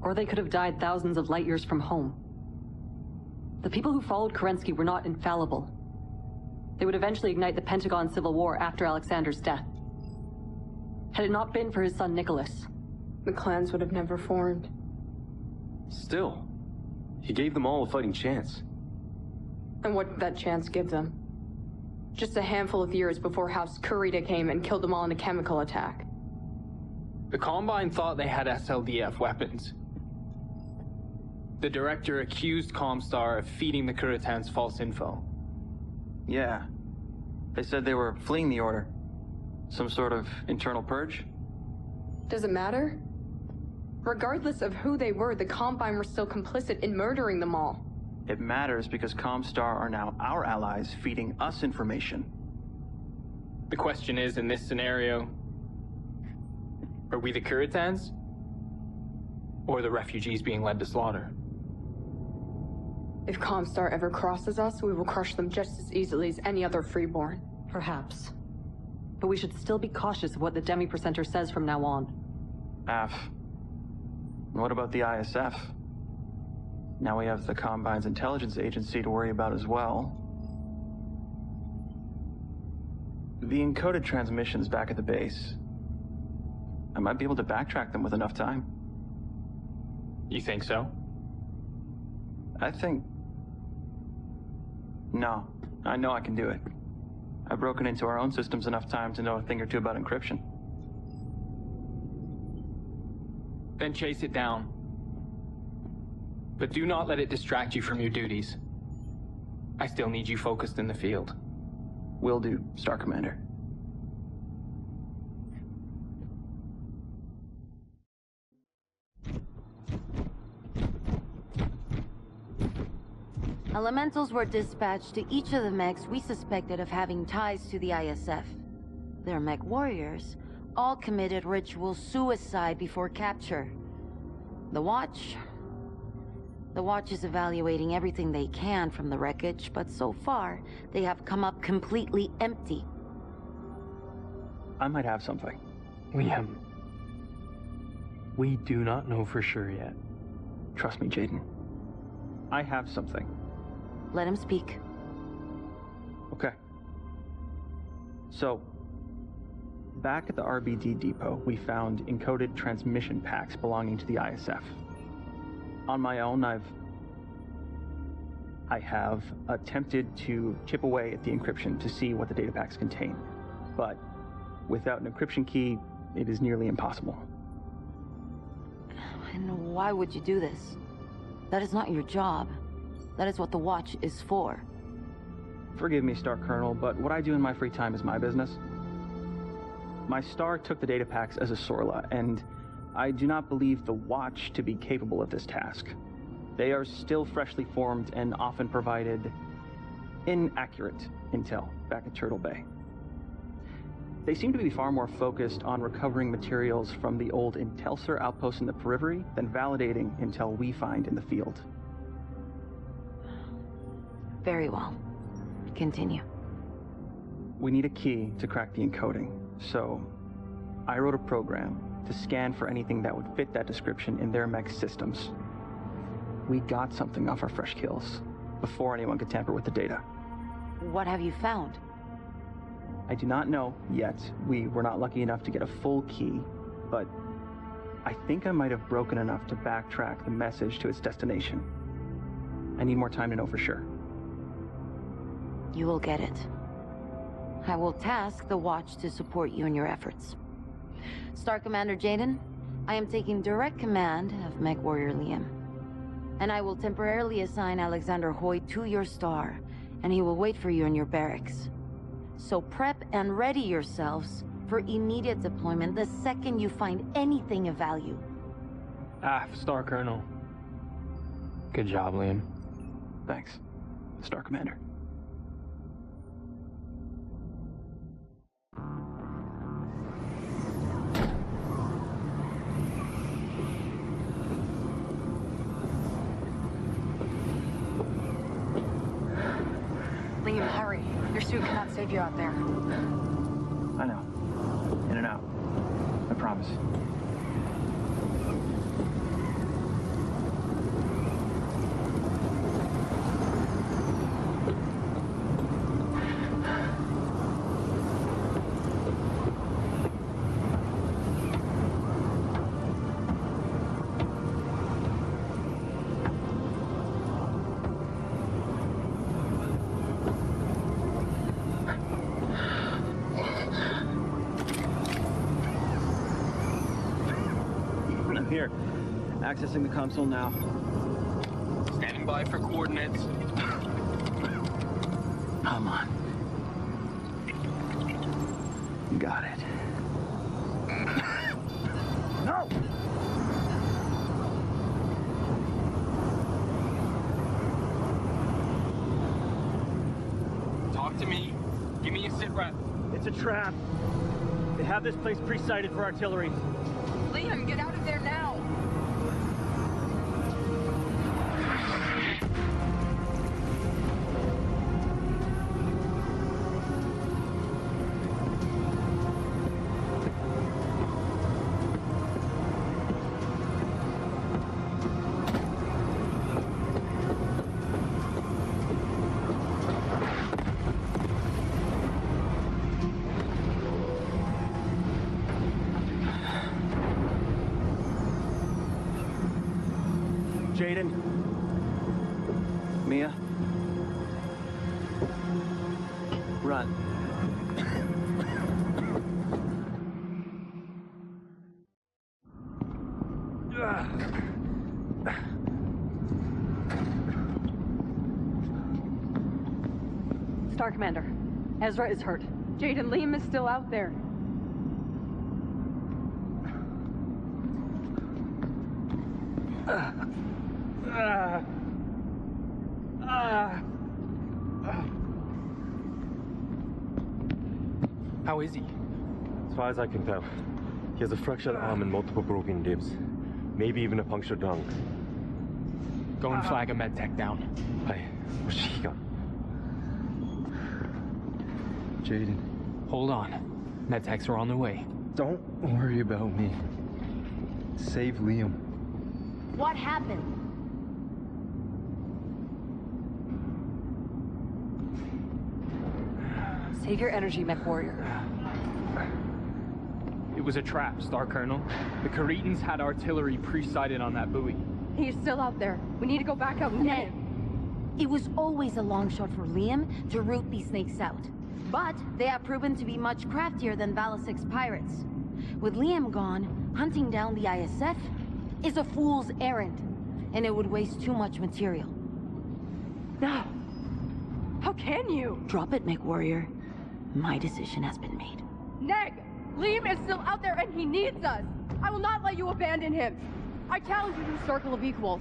Or they could have died thousands of light years from home. The people who followed Kerensky were not infallible. They would eventually ignite the Pentagon Civil War after Alexander's death. Had it not been for his son Nicholas, the clans would have never formed. Still, he gave them all a fighting chance. And what did that chance give them? Just a handful of years before House Kurita came and killed them all in a chemical attack. The Combine thought they had SLDF weapons. The director accused Comstar of feeding the Kuritans false info. Yeah. They said they were fleeing the Order. Some sort of internal purge? Does it matter? Regardless of who they were, the Combine were still complicit in murdering them all. It matters because Comstar are now our allies, feeding us information. The question is, in this scenario, are we the Kuritans? Or the refugees being led to slaughter? If Comstar ever crosses us, we will crush them just as easily as any other freeborn. Perhaps. But we should still be cautious of what the Demi-Percenter says from now on. And what about the ISF? Now we have the Combine's intelligence agency to worry about as well. The encoded transmissions back at the base. I might be able to backtrack them with enough time. You think so? I think... No, I know I can do it. I've broken into our own systems enough time to know a thing or two about encryption. Then chase it down. But do not let it distract you from your duties. I still need you focused in the field. Will do, Star Commander. Elementals were dispatched to each of the mechs we suspected of having ties to the ISF. Their MechWarriors all committed ritual suicide before capture. The Watch is evaluating everything they can from the wreckage, but so far, they have come up completely empty. I might have something. We do not know for sure yet. Trust me, Jayden. I have something. Let him speak. Okay. So, back at the RBD depot, we found encoded transmission packs belonging to the ISF. On my own, I have attempted to chip away at the encryption to see what the data packs contain. But without an encryption key, it is nearly impossible. And why would you do this? That is not your job. That is what the Watch is for. Forgive me, Star Colonel, but what I do in my free time is my business. My star took the data packs as a Sorla, and I do not believe the Watch to be capable of this task. They are still freshly formed and often provided inaccurate intel back at Turtle Bay. They seem to be far more focused on recovering materials from the old Intelsar outpost in the periphery than validating intel we find in the field. Very well. Continue. We need a key to crack the encoding, so I wrote a program to scan for anything that would fit that description in their mech systems. We got something off our fresh kills before anyone could tamper with the data. What have you found? I do not know yet. We were not lucky enough to get a full key, but I think I might have broken enough to backtrack the message to its destination. I need more time to know for sure. You will get it. I will task the Watch to support you in your efforts. Star Commander Jayden, I am taking direct command of MechWarrior Liam. And I will temporarily assign Alexander Hoyt to your star, and he will wait for you in your barracks. So prep and ready yourselves for immediate deployment the second you find anything of value. Star Colonel. Good job, Liam. Thanks, Star Commander. Liam, hurry. Your suit cannot save you out there. I know. In and out. I promise. Here, accessing the console now. Standing by for coordinates. Come on. Got it. No! Talk to me. Give me a sit rep. It's a trap. They have this place pre-sighted for artillery. Liam, get out of there now! Jayden. Mia. Run. Star Commander, Ezra is hurt. Jayden, Liam is still out there. How is he? As far as I can tell, he has a fractured arm and multiple broken ribs. Maybe even a punctured lung. Go and flag a med tech down. Jayden. Hold on. Med techs are on their way. Don't worry about me. Save Liam. What happened? Save your energy, MechWarrior. It was a trap, Star Colonel. The Caretans had artillery pre-sighted on that buoy. He's still out there. We need to go back out and get him. It was always a long shot for Liam to root these snakes out. But they have proven to be much craftier than Valasic's pirates. With Liam gone, hunting down the ISF is a fool's errand, and it would waste too much material. No. How can you? Drop it, MechWarrior. My decision has been made. Neg! Liam is still out there and he needs us! I will not let you abandon him! I challenge you to a circle of equals.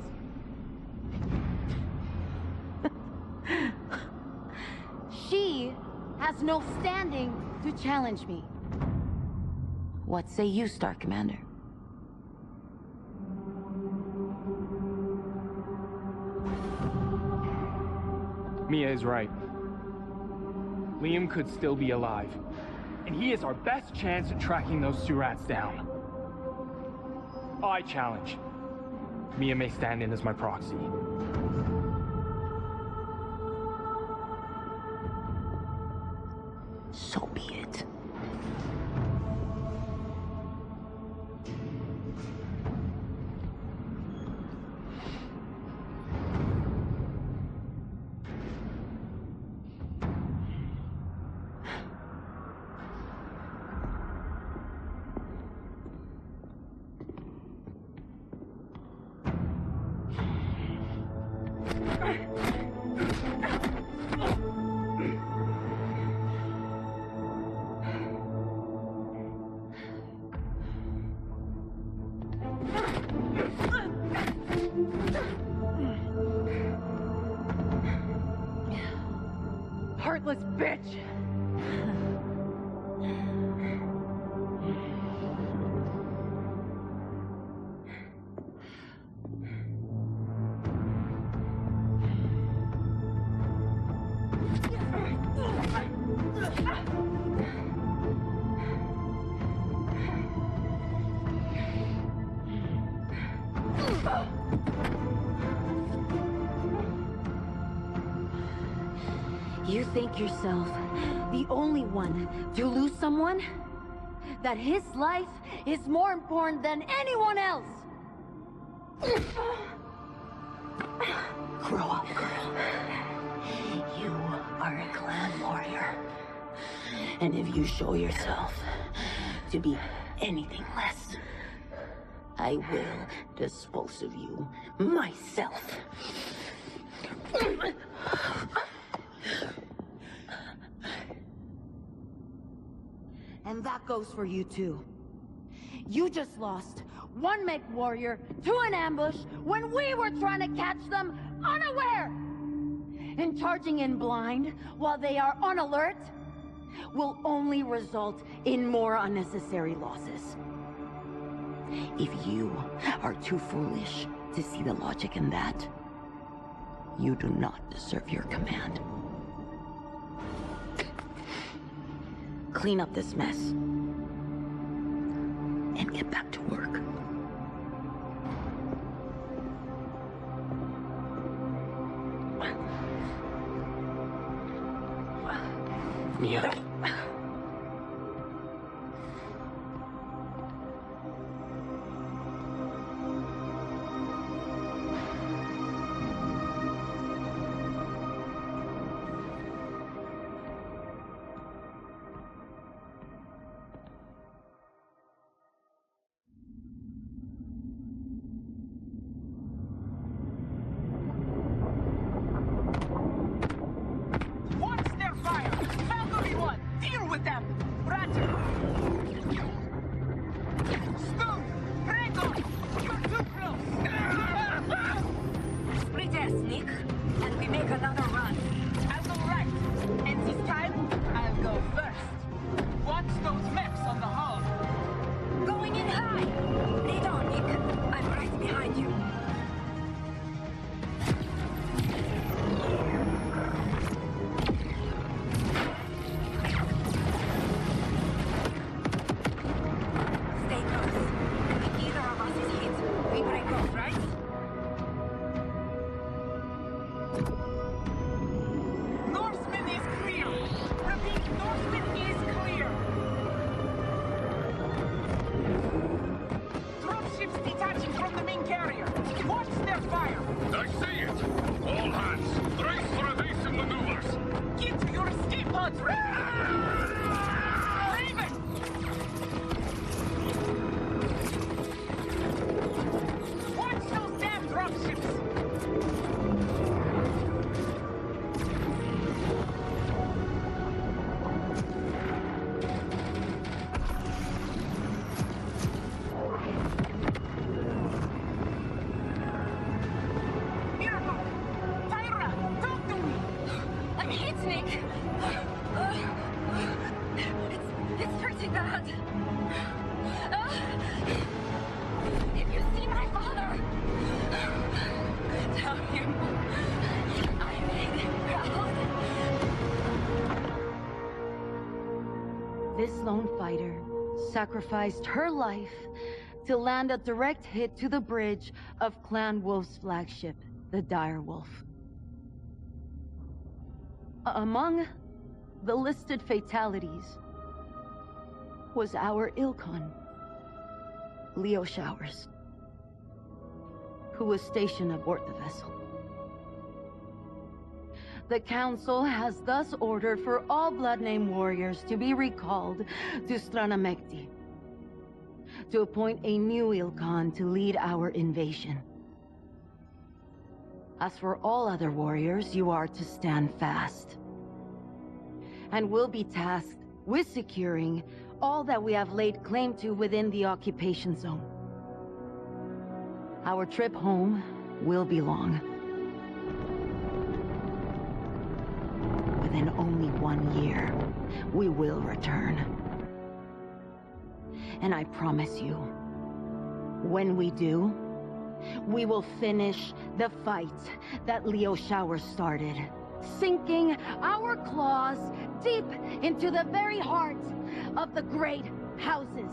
She has no standing to challenge me. What say you, Star Commander? Mia is right. Liam could still be alive. And he is our best chance at tracking those two rats down. I challenge. Mia may stand in as my proxy. So be it. Heartless bitch! You think yourself the only one to lose someone? That his life is more important than anyone else? Grow up, girl. You are a clan warrior. And if you show yourself to be anything less, I will dispose of you myself. And that goes for you too. You just lost one MechWarrior to an ambush when we were trying to catch them unaware! And charging in blind while they are on alert will only result in more unnecessary losses. If you are too foolish to see the logic in that, you do not deserve your command. Clean up this mess and get back to work. Mia. This lone fighter sacrificed her life to land a direct hit to the bridge of Clan Wolf's flagship, the Dire Wolf. Among the listed fatalities was our Ilkon, Leo Showers, who was stationed aboard the vessel. The Council has thus ordered for all Blood-Name warriors to be recalled to Stranamekti, to appoint a new Ilkon to lead our invasion. As for all other warriors, you are to stand fast, and will be tasked with securing all that we have laid claim to within the occupation zone. Our trip home will be long. Within only 1 year, we will return. And I promise you, when we do, we will finish the fight that Leo Showers started, sinking our claws deep into the very heart of the great houses.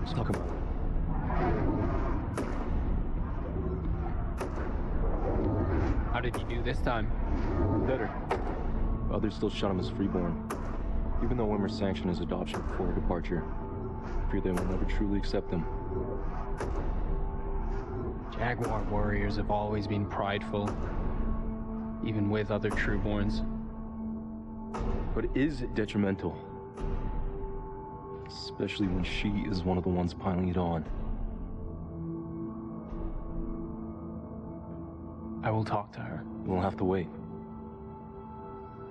Let's talk about it. How did you do this time? Better. Others still shot him as freeborn. Even though Wimmer sanctioned his adoption before her departure, I fear they will never truly accept him. Jaguar warriors have always been prideful, even with other trueborns. But is it detrimental? Especially when she is one of the ones piling it on. I will talk to her. We'll have to wait.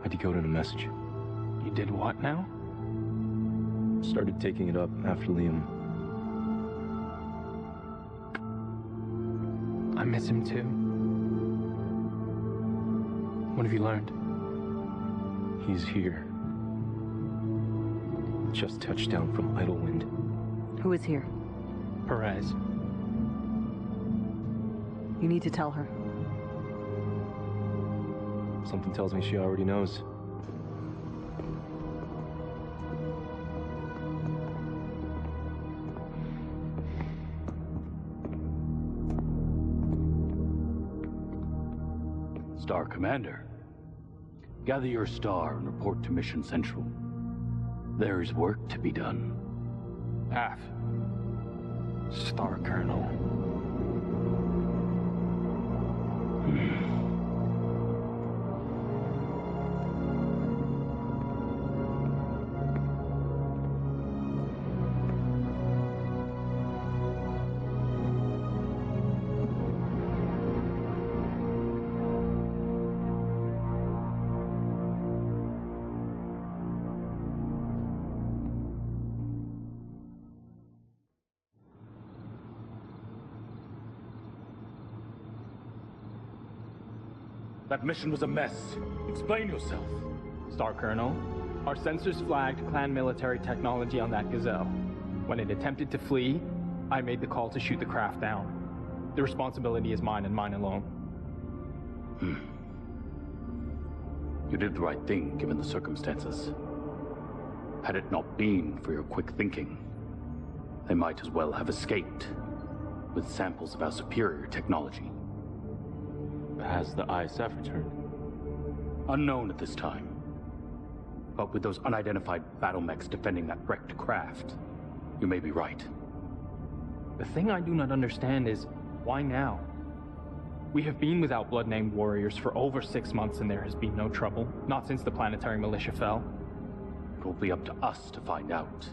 I decoded a message. You did what now? Started taking it up after Liam. I miss him too. What have you learned? He's here. Just touched down from Idlewind. Who is here? Perez. You need to tell her. Something tells me she already knows. Star Commander, gather your star and report to Mission Central. There is work to be done. Af. Star Colonel. That mission was a mess. Explain yourself. Star Colonel, our sensors flagged clan military technology on that Gazelle. When it attempted to flee, I made the call to shoot the craft down. The responsibility is mine and mine alone. You did the right thing, given the circumstances. Had it not been for your quick thinking, they might as well have escaped with samples of our superior technology. Has the ISF returned? Unknown at this time. But with those unidentified battle mechs defending that wrecked craft, you may be right. The thing I do not understand is, why now? We have been without blood-named warriors for over 6 months and there has been no trouble. Not since the planetary militia fell. It will be up to us to find out.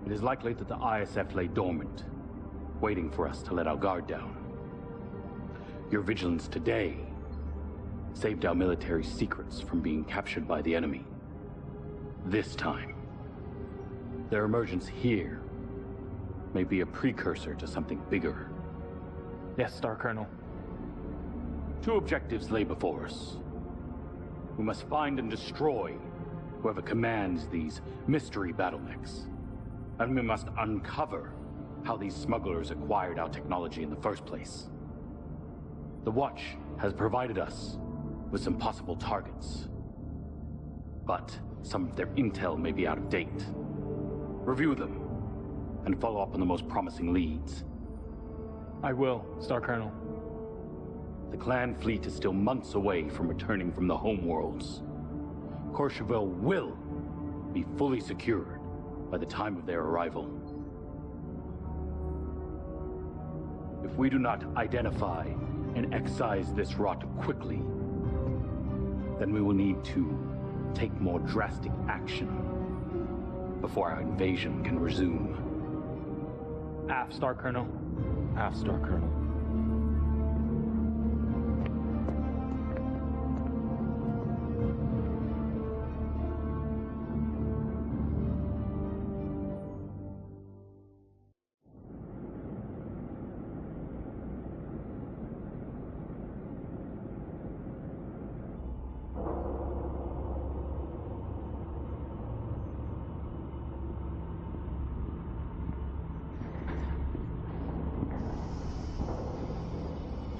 It is likely that the ISF lay dormant, waiting for us to let our guard down. Your vigilance today saved our military secrets from being captured by the enemy. This time, their emergence here may be a precursor to something bigger. Yes, Star Colonel. 2 objectives lay before us. We must find and destroy whoever commands these mystery battle mechs. And we must uncover how these smugglers acquired our technology in the first place. The Watch has provided us with some possible targets. But some of their intel may be out of date. Review them, and follow up on the most promising leads. I will, Star Colonel. The clan fleet is still months away from returning from the homeworlds. Courchevel will be fully secured by the time of their arrival. If we do not identify and excise this rot quickly, then we will need to take more drastic action before our invasion can resume. Aft, Star Colonel. Aft, Star Colonel.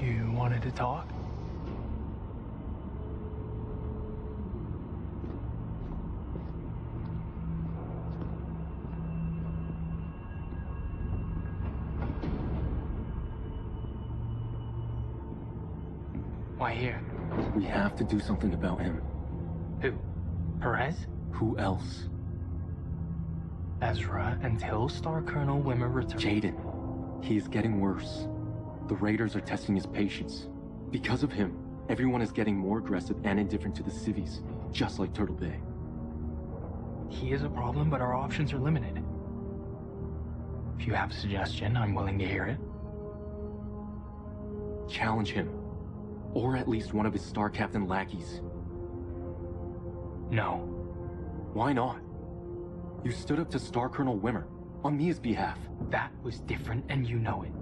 You wanted to talk? Why here? We have to do something about him. Who? Perez? Who else? Ezra until Star Colonel Wimmer returns. Jayden. He is getting worse. The Raiders are testing his patience. Because of him, everyone is getting more aggressive and indifferent to the civvies, just like Turtle Bay. He is a problem, but our options are limited. If you have a suggestion, I'm willing to hear it. Challenge him. Or at least one of his Star Captain lackeys. No. Why not? You stood up to Star Colonel Wimmer, on Mia's behalf. That was different, and you know it.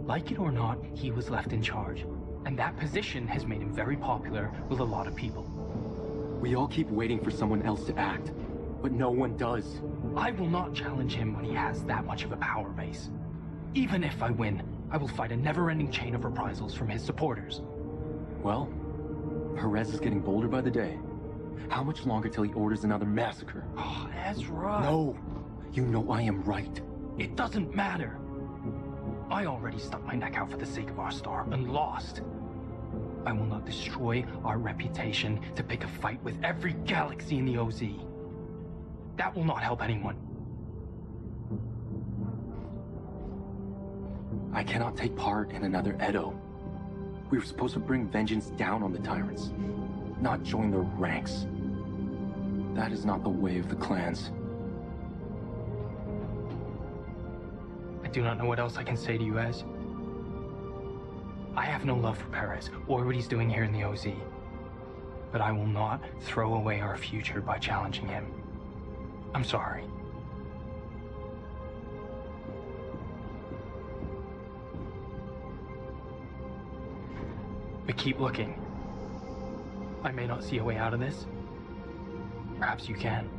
Like it or not, he was left in charge. And that position has made him very popular with a lot of people. We all keep waiting for someone else to act, but no one does. I will not challenge him when he has that much of a power base. Even if I win, I will fight a never-ending chain of reprisals from his supporters. Well, Perez is getting bolder by the day. How much longer till he orders another massacre? Oh, Ezra! No! You know I am right. It doesn't matter. I already stuck my neck out for the sake of our star and lost. I will not destroy our reputation to pick a fight with every galaxy in the OZ. That will not help anyone. I cannot take part in another Edo. We were supposed to bring vengeance down on the tyrants, not join their ranks. That is not the way of the clans. I do not know what else I can say to you, Ez. I have no love for Perez, or what he's doing here in the OZ. But I will not throw away our future by challenging him. I'm sorry. But keep looking. I may not see a way out of this. Perhaps you can.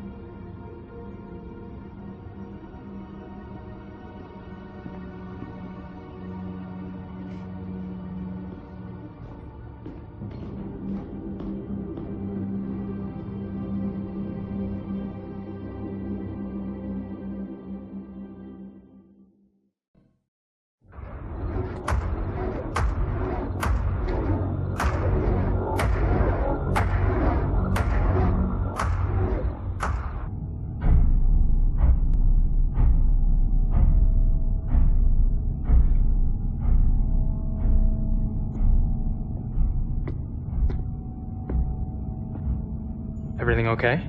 Everything okay?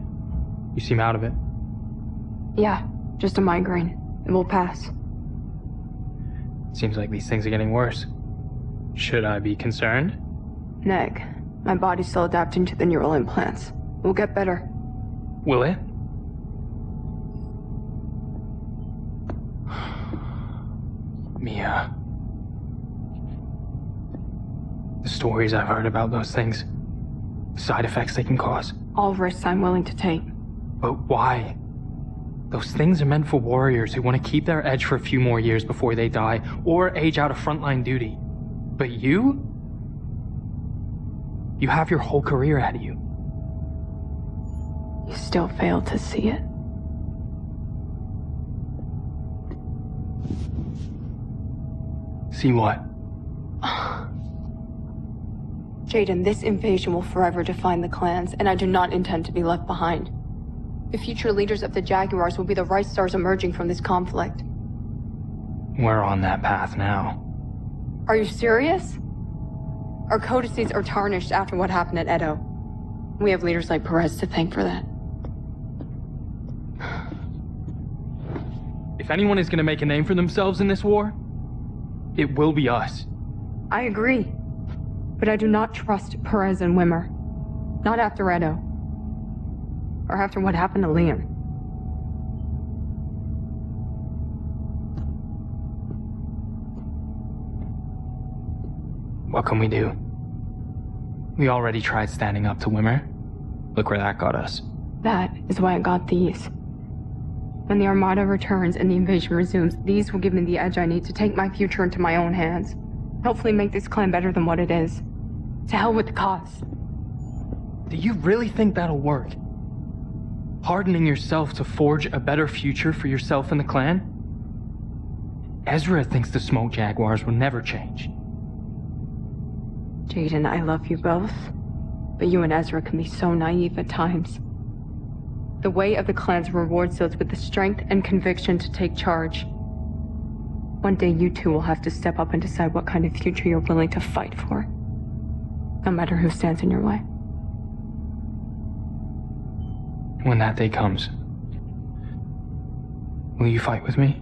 You seem out of it. Yeah, just a migraine. It will pass. Seems like these things are getting worse. Should I be concerned? Neg, my body's still adapting to the neural implants. We'll get better. Will it? Mia. The stories I've heard about those things. The side effects they can cause. All risks I'm willing to take. But why? Those things are meant for warriors who want to keep their edge for a few more years before they die, or age out of frontline duty. But you? You have your whole career ahead of you. You still fail to see it. See what? Jayden, this invasion will forever define the clans, and I do not intend to be left behind. The future leaders of the Jaguars will be the right stars emerging from this conflict. We're on that path now. Are you serious? Our codices are tarnished after what happened at Edo. We have leaders like Perez to thank for that. If anyone is going to make a name for themselves in this war, it will be us. I agree. But I do not trust Perez and Wimmer. Not after Edo. Or after what happened to Liam. What can we do? We already tried standing up to Wimmer. Look where that got us. That is why I got these. When the Armada returns and the invasion resumes, these will give me the edge I need to take my future into my own hands. Hopefully make this clan better than what it is. To hell with the cost. Do you really think that'll work? Hardening yourself to forge a better future for yourself and the clan? Ezra thinks the Smoke Jaguars will never change. Jayden, I love you both. But you and Ezra can be so naive at times. The way of the clans rewards those with the strength and conviction to take charge. One day you two will have to step up and decide what kind of future you're willing to fight for. No matter who stands in your way. When that day comes, will you fight with me?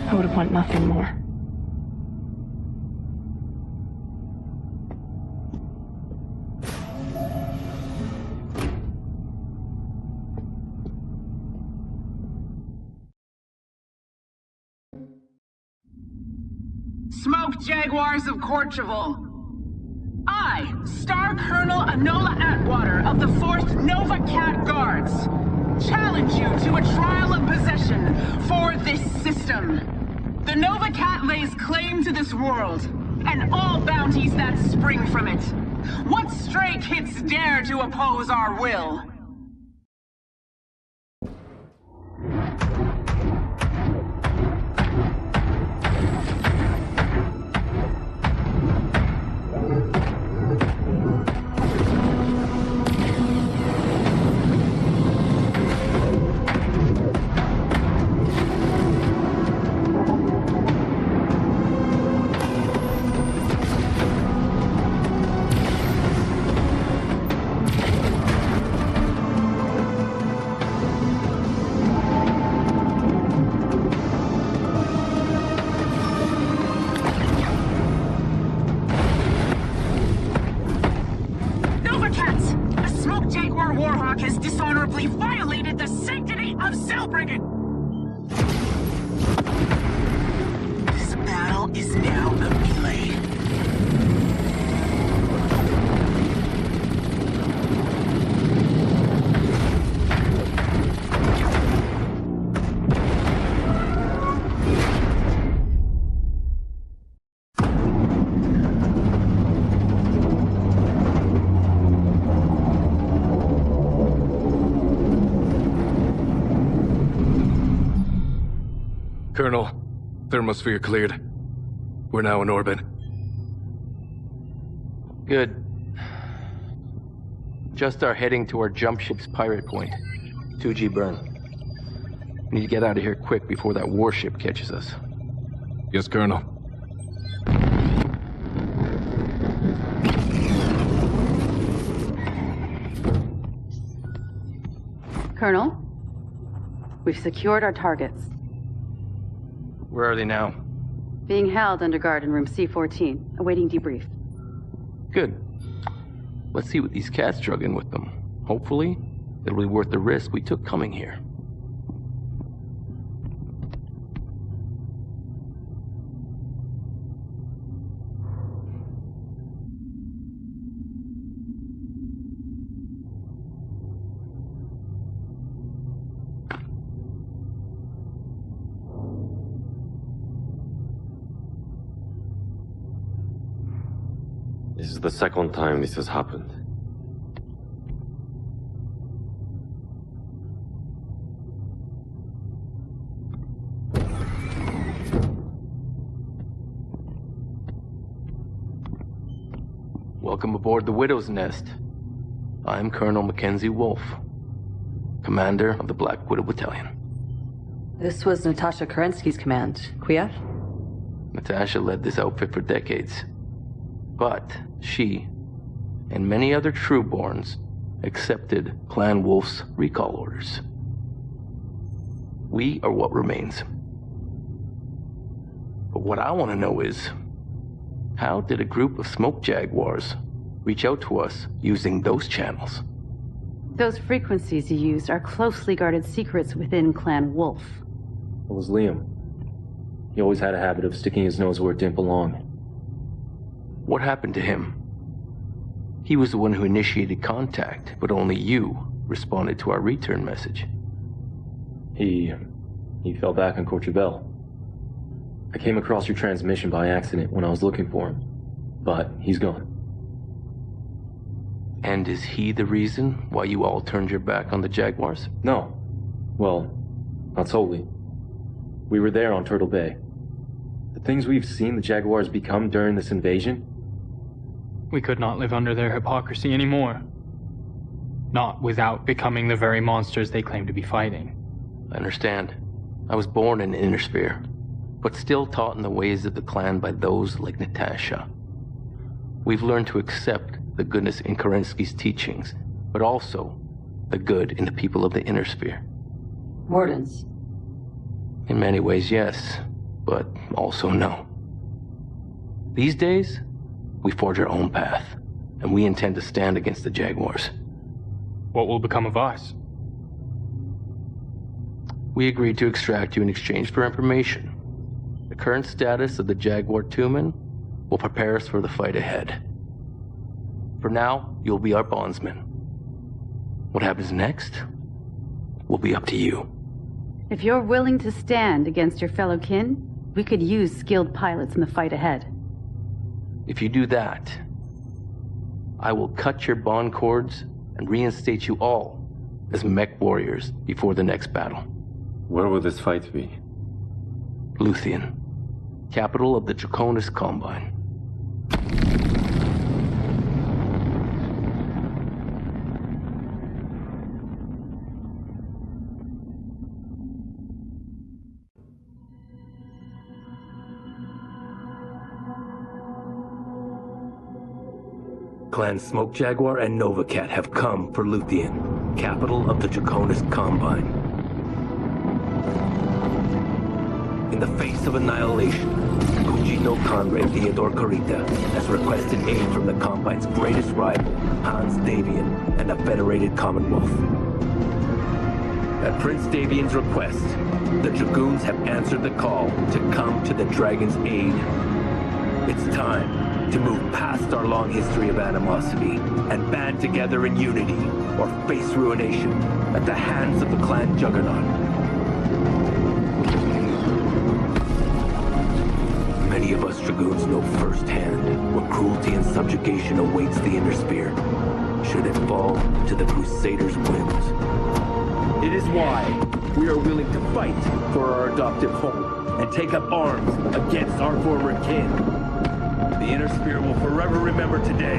I would want nothing more. Smoke Jaguars of Corcheval. I, Star Colonel Enola Atwater of the 4th Nova Cat Guards, challenge you to a trial of possession for this system. The Nova Cat lays claim to this world, and all bounties that spring from it. What stray kids dare to oppose our will? Colonel, thermosphere cleared. We're now in orbit. Good. Just are heading to our jump ship's pirate point. 2G burn. We need to get out of here quick before that warship catches us. Yes, Colonel. Colonel, we've secured our targets. Where are they now? Being held under guard in room C-14, awaiting debrief. Good. Let's see what these cats drug in with them. Hopefully, it'll be worth the risk we took coming here. This is the second time this has happened. Welcome aboard the Widow's Nest. I'm Colonel Mackenzie Wolfe, commander of the Black Widow Battalion. This was Natasha Kerensky's command. Kiev? Natasha led this outfit for decades. But she, and many other Trueborns, accepted Clan Wolf's recall orders. We are what remains. But what I want to know is, how did a group of smoke jaguars reach out to us using those channels? Those frequencies you used are closely guarded secrets within Clan Wolf. It was Liam. He always had a habit of sticking his nose where it didn't belong. What happened to him? He was the one who initiated contact, but only you responded to our return message. He fell back on Courchevel. I came across your transmission by accident when I was looking for him, but he's gone. And is he the reason why you all turned your back on the Jaguars? No. Well, not solely. We were there on Turtle Bay. The things we've seen the Jaguars become during this invasion. We could not live under their hypocrisy anymore. Not without becoming the very monsters they claim to be fighting. I understand. I was born in Innersphere, but still taught in the ways of the clan by those like Natasha. We've learned to accept the goodness in Kerensky's teachings, but also the good in the people of the Innersphere. Wardens. In many ways, yes, but also no. These days, we forge our own path, and we intend to stand against the Jaguars. What will become of us? We agreed to extract you in exchange for information. The current status of the Jaguar Two-Men will prepare us for the fight ahead. For now, you'll be our bondsman. What happens next will be up to you. If you're willing to stand against your fellow kin, we could use skilled pilots in the fight ahead. If you do that, I will cut your bond cords and reinstate you all as mech warriors before the next battle. Where will this fight be? Luthien, capital of the Draconis Combine. Clan Smoke Jaguar and Nova Cat have come for Luthien, capital of the Draconis Combine. In the face of annihilation, Kuji no Conrad Theodore Karita has requested aid from the Combine's greatest rival, Hans Davian, and the Federated Commonwealth. At Prince Davian's request, the Dragoons have answered the call to come to the Dragon's aid. It's time to move past our long history of animosity and band together in unity or face ruination at the hands of the clan Juggernaut. Many of us Dragoons know firsthand what cruelty and subjugation awaits the Innersphere, should it fall to the Crusaders' whims. It is why we are willing to fight for our adoptive home and take up arms against our former kin. The Innersphere will forever remember today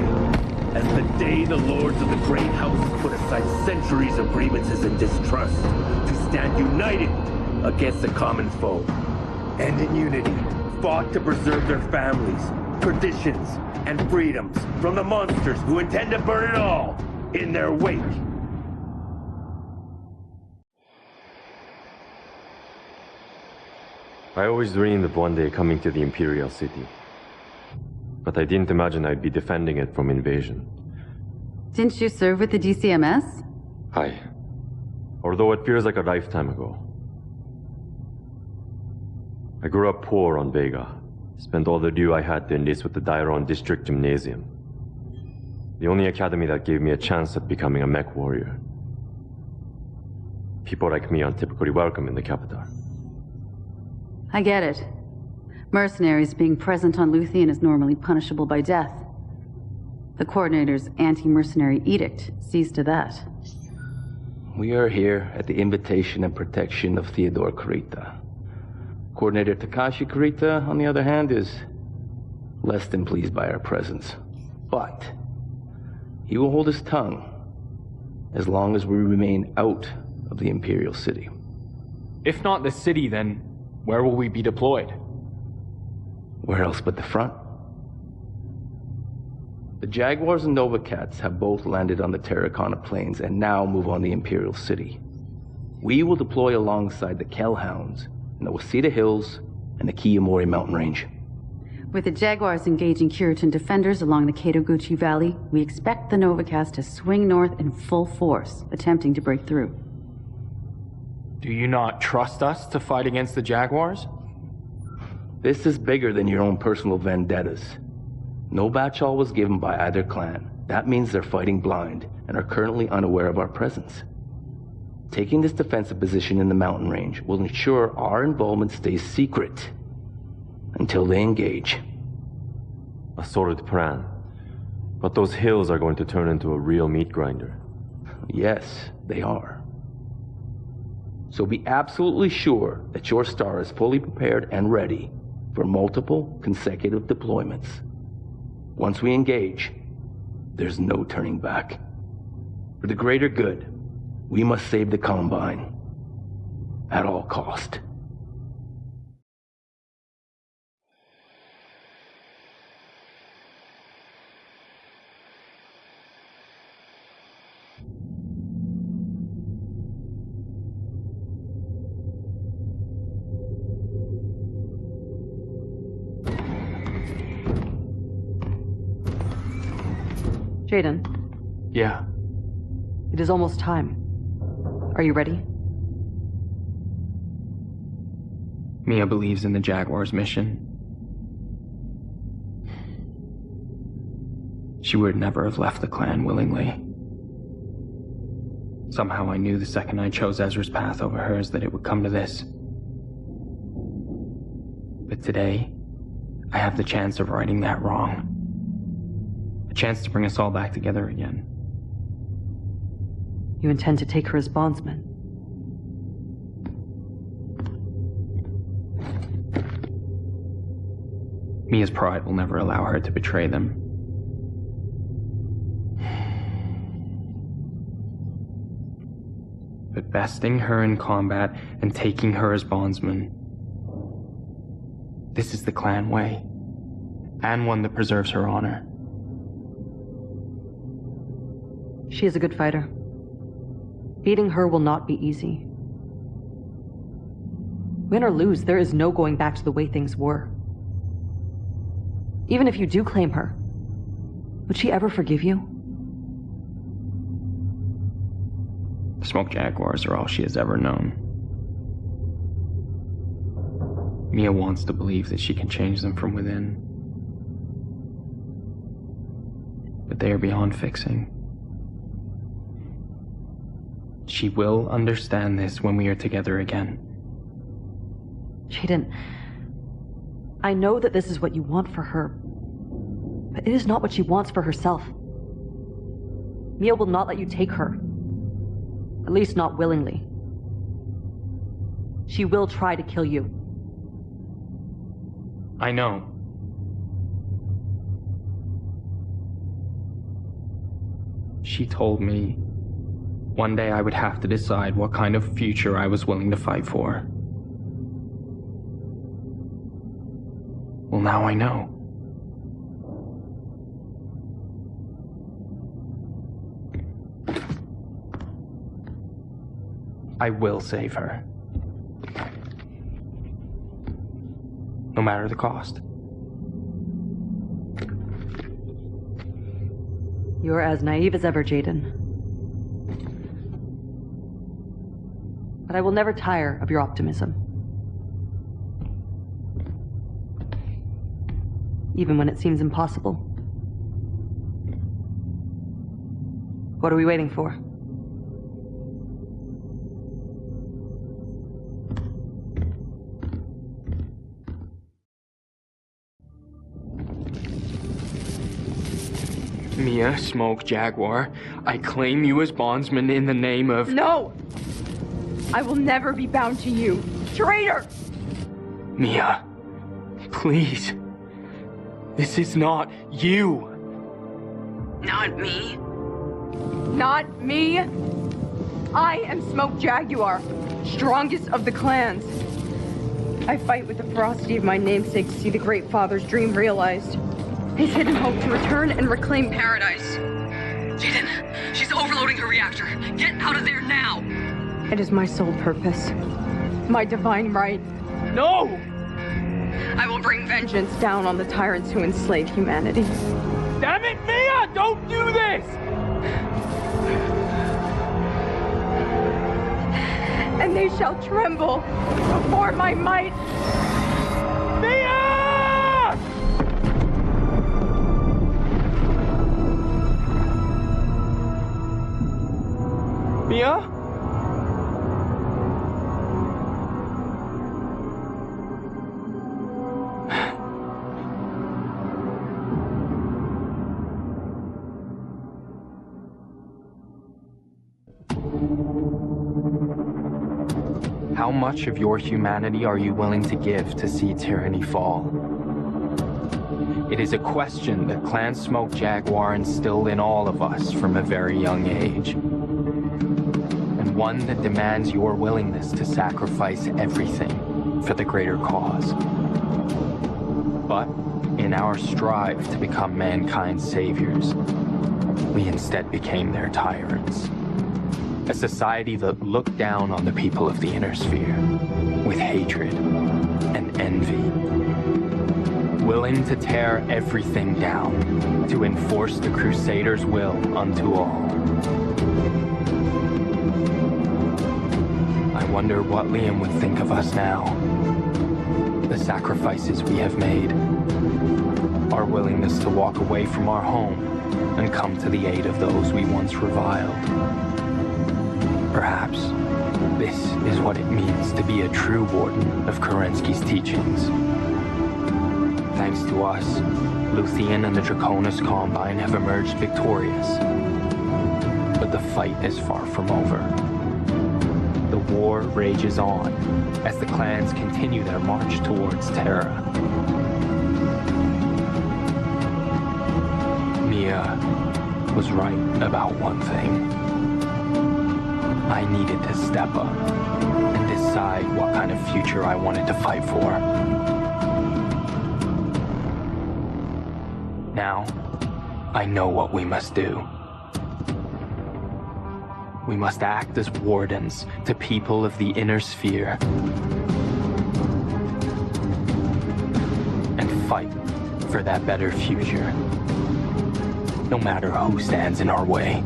as the day the lords of the Great House put aside centuries of grievances and distrust to stand united against a common foe. And in unity, fought to preserve their families, traditions, and freedoms from the monsters who intend to burn it all in their wake. I always dreamed of one day coming to the Imperial City. But I didn't imagine I'd be defending it from invasion. Didn't you serve with the DCMS? Aye. Although it feels like a lifetime ago. I grew up poor on Vega. Spent all the due I had to enlist with the Dairon District Gymnasium. The only academy that gave me a chance at becoming a MechWarrior. People like me aren't typically welcome in the capital. I get it. Mercenaries being present on Luthien is normally punishable by death. The Coordinator's anti-mercenary edict sees to that. We are here at the invitation and protection of Theodore Kurita. Coordinator Takashi Kurita, on the other hand, is less than pleased by our presence. But he will hold his tongue as long as we remain out of the Imperial City. If not the city, then where will we be deployed? Where else but the front? The Jaguars and Nova Cats have both landed on the Terracona Plains and now move on the Imperial City. We will deploy alongside the Kellhounds in the Wasita Hills and the Kiyomori Mountain Range. With the Jaguars engaging Kiritan defenders along the Kadoguchi Valley, we expect the Nova Cats to swing north in full force, attempting to break through. Do you not trust us to fight against the Jaguars? This is bigger than your own personal vendettas. No batchall was given by either clan. That means they're fighting blind and are currently unaware of our presence. Taking this defensive position in the mountain range will ensure our involvement stays secret until they engage. A solid plan. But those hills are going to turn into a real meat grinder. Yes, they are. So be absolutely sure that your star is fully prepared and ready for multiple consecutive deployments. Once we engage, there's no turning back. For the greater good, we must save the Combine at all cost. Jayden. Yeah. It is almost time. Are you ready? Mia believes in the Jaguars' mission. She would never have left the clan willingly. Somehow I knew the second I chose Ezra's path over hers that it would come to this. But today, I have the chance of righting that wrong. A chance to bring us all back together again. You intend to take her as bondsman? Mia's pride will never allow her to betray them. But besting her in combat and taking her as bondsman, this is the clan way, and one that preserves her honor. She is a good fighter. Beating her will not be easy. Win or lose, there is no going back to the way things were. Even if you do claim her, would she ever forgive you? The Smoke Jaguars are all she has ever known. Mia wants to believe that she can change them from within. But they are beyond fixing. She will understand this when we are together again. Jayden, I know that this is what you want for her, but it is not what she wants for herself. Mia will not let you take her. At least not willingly. She will try to kill you. I know. She told me one day I would have to decide what kind of future I was willing to fight for. Well, now I know. I will save her. No matter the cost. You're as naive as ever, Jayden. But I will never tire of your optimism. Even when it seems impossible. What are we waiting for? Mia, Smoke, Jaguar, I claim you as bondsman in the name of... No! I will never be bound to you. Traitor! Mia, please. This is not you. Not me. Not me. I am Smoke Jaguar, strongest of the clans. I fight with the ferocity of my namesake to see the Great Father's dream realized. His hidden hope to return and reclaim paradise. Jayden, she's overloading her reactor. Get out of there now! It is my sole purpose. My divine right. No! I will bring vengeance down on the tyrants who enslave humanity. Damn it, Mia! Don't do this! And they shall tremble before my might. Mia! Mia? How much of your humanity are you willing to give to see tyranny fall? It is a question that Clan Smoke Jaguar instilled in all of us from a very young age. And one that demands your willingness to sacrifice everything for the greater cause. But in our strive to become mankind's saviors, we instead became their tyrants. A society that looked down on the people of the Inner Sphere with hatred and envy. Willing to tear everything down to enforce the Crusaders' will unto all. I wonder what Liam would think of us now. The sacrifices we have made. Our willingness to walk away from our home and come to the aid of those we once reviled. Perhaps this is what it means to be a true warden of Kerensky's teachings. Thanks to us, Luthien and the Draconis Combine have emerged victorious. But the fight is far from over. The war rages on as the clans continue their march towards Terra. Mia was right about one thing. I needed to step up and decide what kind of future I wanted to fight for. Now, I know what we must do. We must act as wardens to people of the Inner Sphere and fight for that better future, no matter who stands in our way.